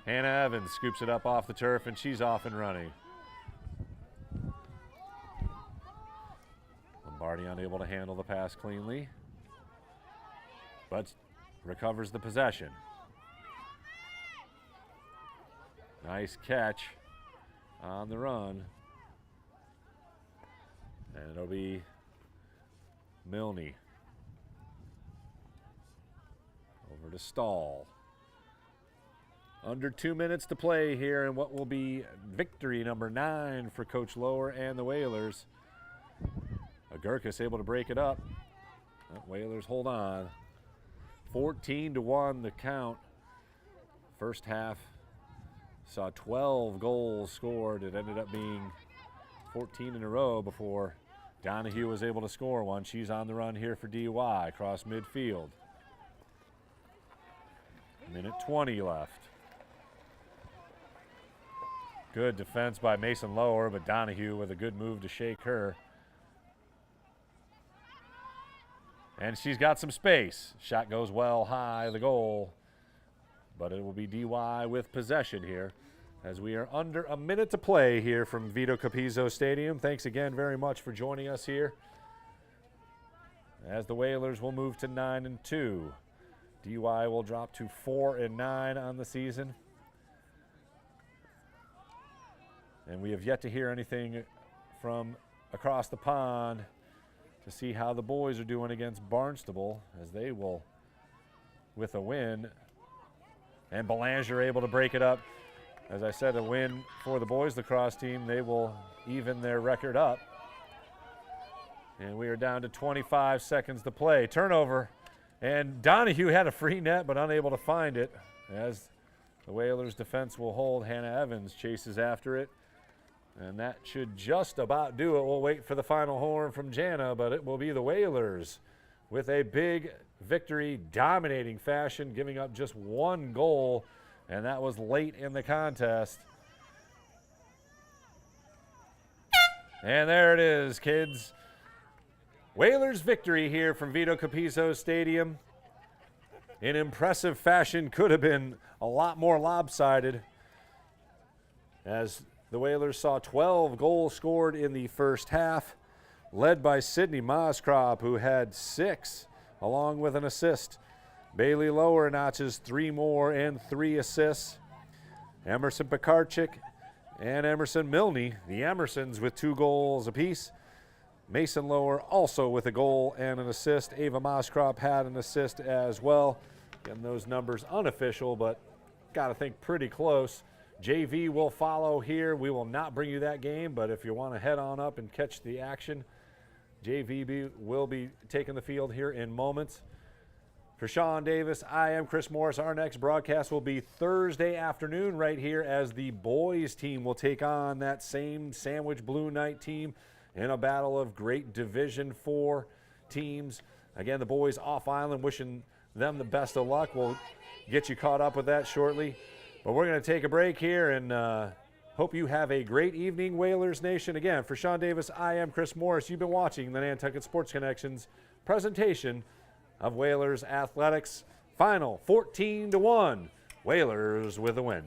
A: Hannah Evans scoops it up off the turf, and she's off and running. Lombardi unable to handle the pass cleanly, but recovers the possession. Nice catch on the run. And it'll be Milne. Over to Stahl. Under 2 minutes to play here in what will be victory number 9 for Coach Lower and the Whalers. Agurkis able to break it up. Whalers hold on. 14-1 the count. First half saw 12 goals scored. It ended up being 14 in a row before Donahue was able to score one. She's on the run here for DY across midfield. Minute 20 left. Good defense by Mason Lower, but Donahue with a good move to shake her. And she's got some space. Shot goes well high, the goal. But it will be DY with possession here as we are under a minute to play here from Vito Capizzo Stadium. Thanks again very much for joining us here as the Whalers will move to 9-2. DY will drop to 4-9 on the season. And we have yet to hear anything from across the pond to see how the boys are doing against Barnstable, as they will with a win. And Belanger able to break it up. As I said, a win for the boys lacrosse team. They will even their record up. And we are down to 25 seconds to play. Turnover. And Donahue had a free net but unable to find it, as the Whalers defense will hold. Hannah Evans chases after it. And that should just about do it. We'll wait for the final horn from Jana, but it will be the Whalers with a big victory, dominating fashion, giving up just one goal, and that was late in the contest. And there it is, kids. Whalers victory here from Vito Capizzo Stadium. In impressive fashion, could have been a lot more lopsided, as the Whalers saw 12 goals scored in the first half, led by Sydney Moskrop, who had 6, along with an assist. Bailey Lower notches 3 more and 3 assists. Emerson Pekarchik and Emerson Milne, the Emersons, with 2 goals apiece. Mason Lower also with a goal and an assist. Ava Moskrop had an assist as well. Again, those numbers unofficial, but got to think pretty close. JV will follow here. We will not bring you that game, but if you want to head on up and catch the action, JV will be taking the field here in moments. For Sean Davis, I am Chris Morris. Our next broadcast will be Thursday afternoon right here, as the boys team will take on that same Sandwich Blue Knight team in a battle of great Division IV teams. Again, the boys off island, wishing them the best of luck. We'll get you caught up with that shortly. But we're going to take a break here, and hope you have a great evening, Whalers Nation. Again, for Sean Davis, I am Chris Morris. You've been watching the Nantucket Sports Connections presentation of Whalers Athletics. Final 14-1. Whalers with a win.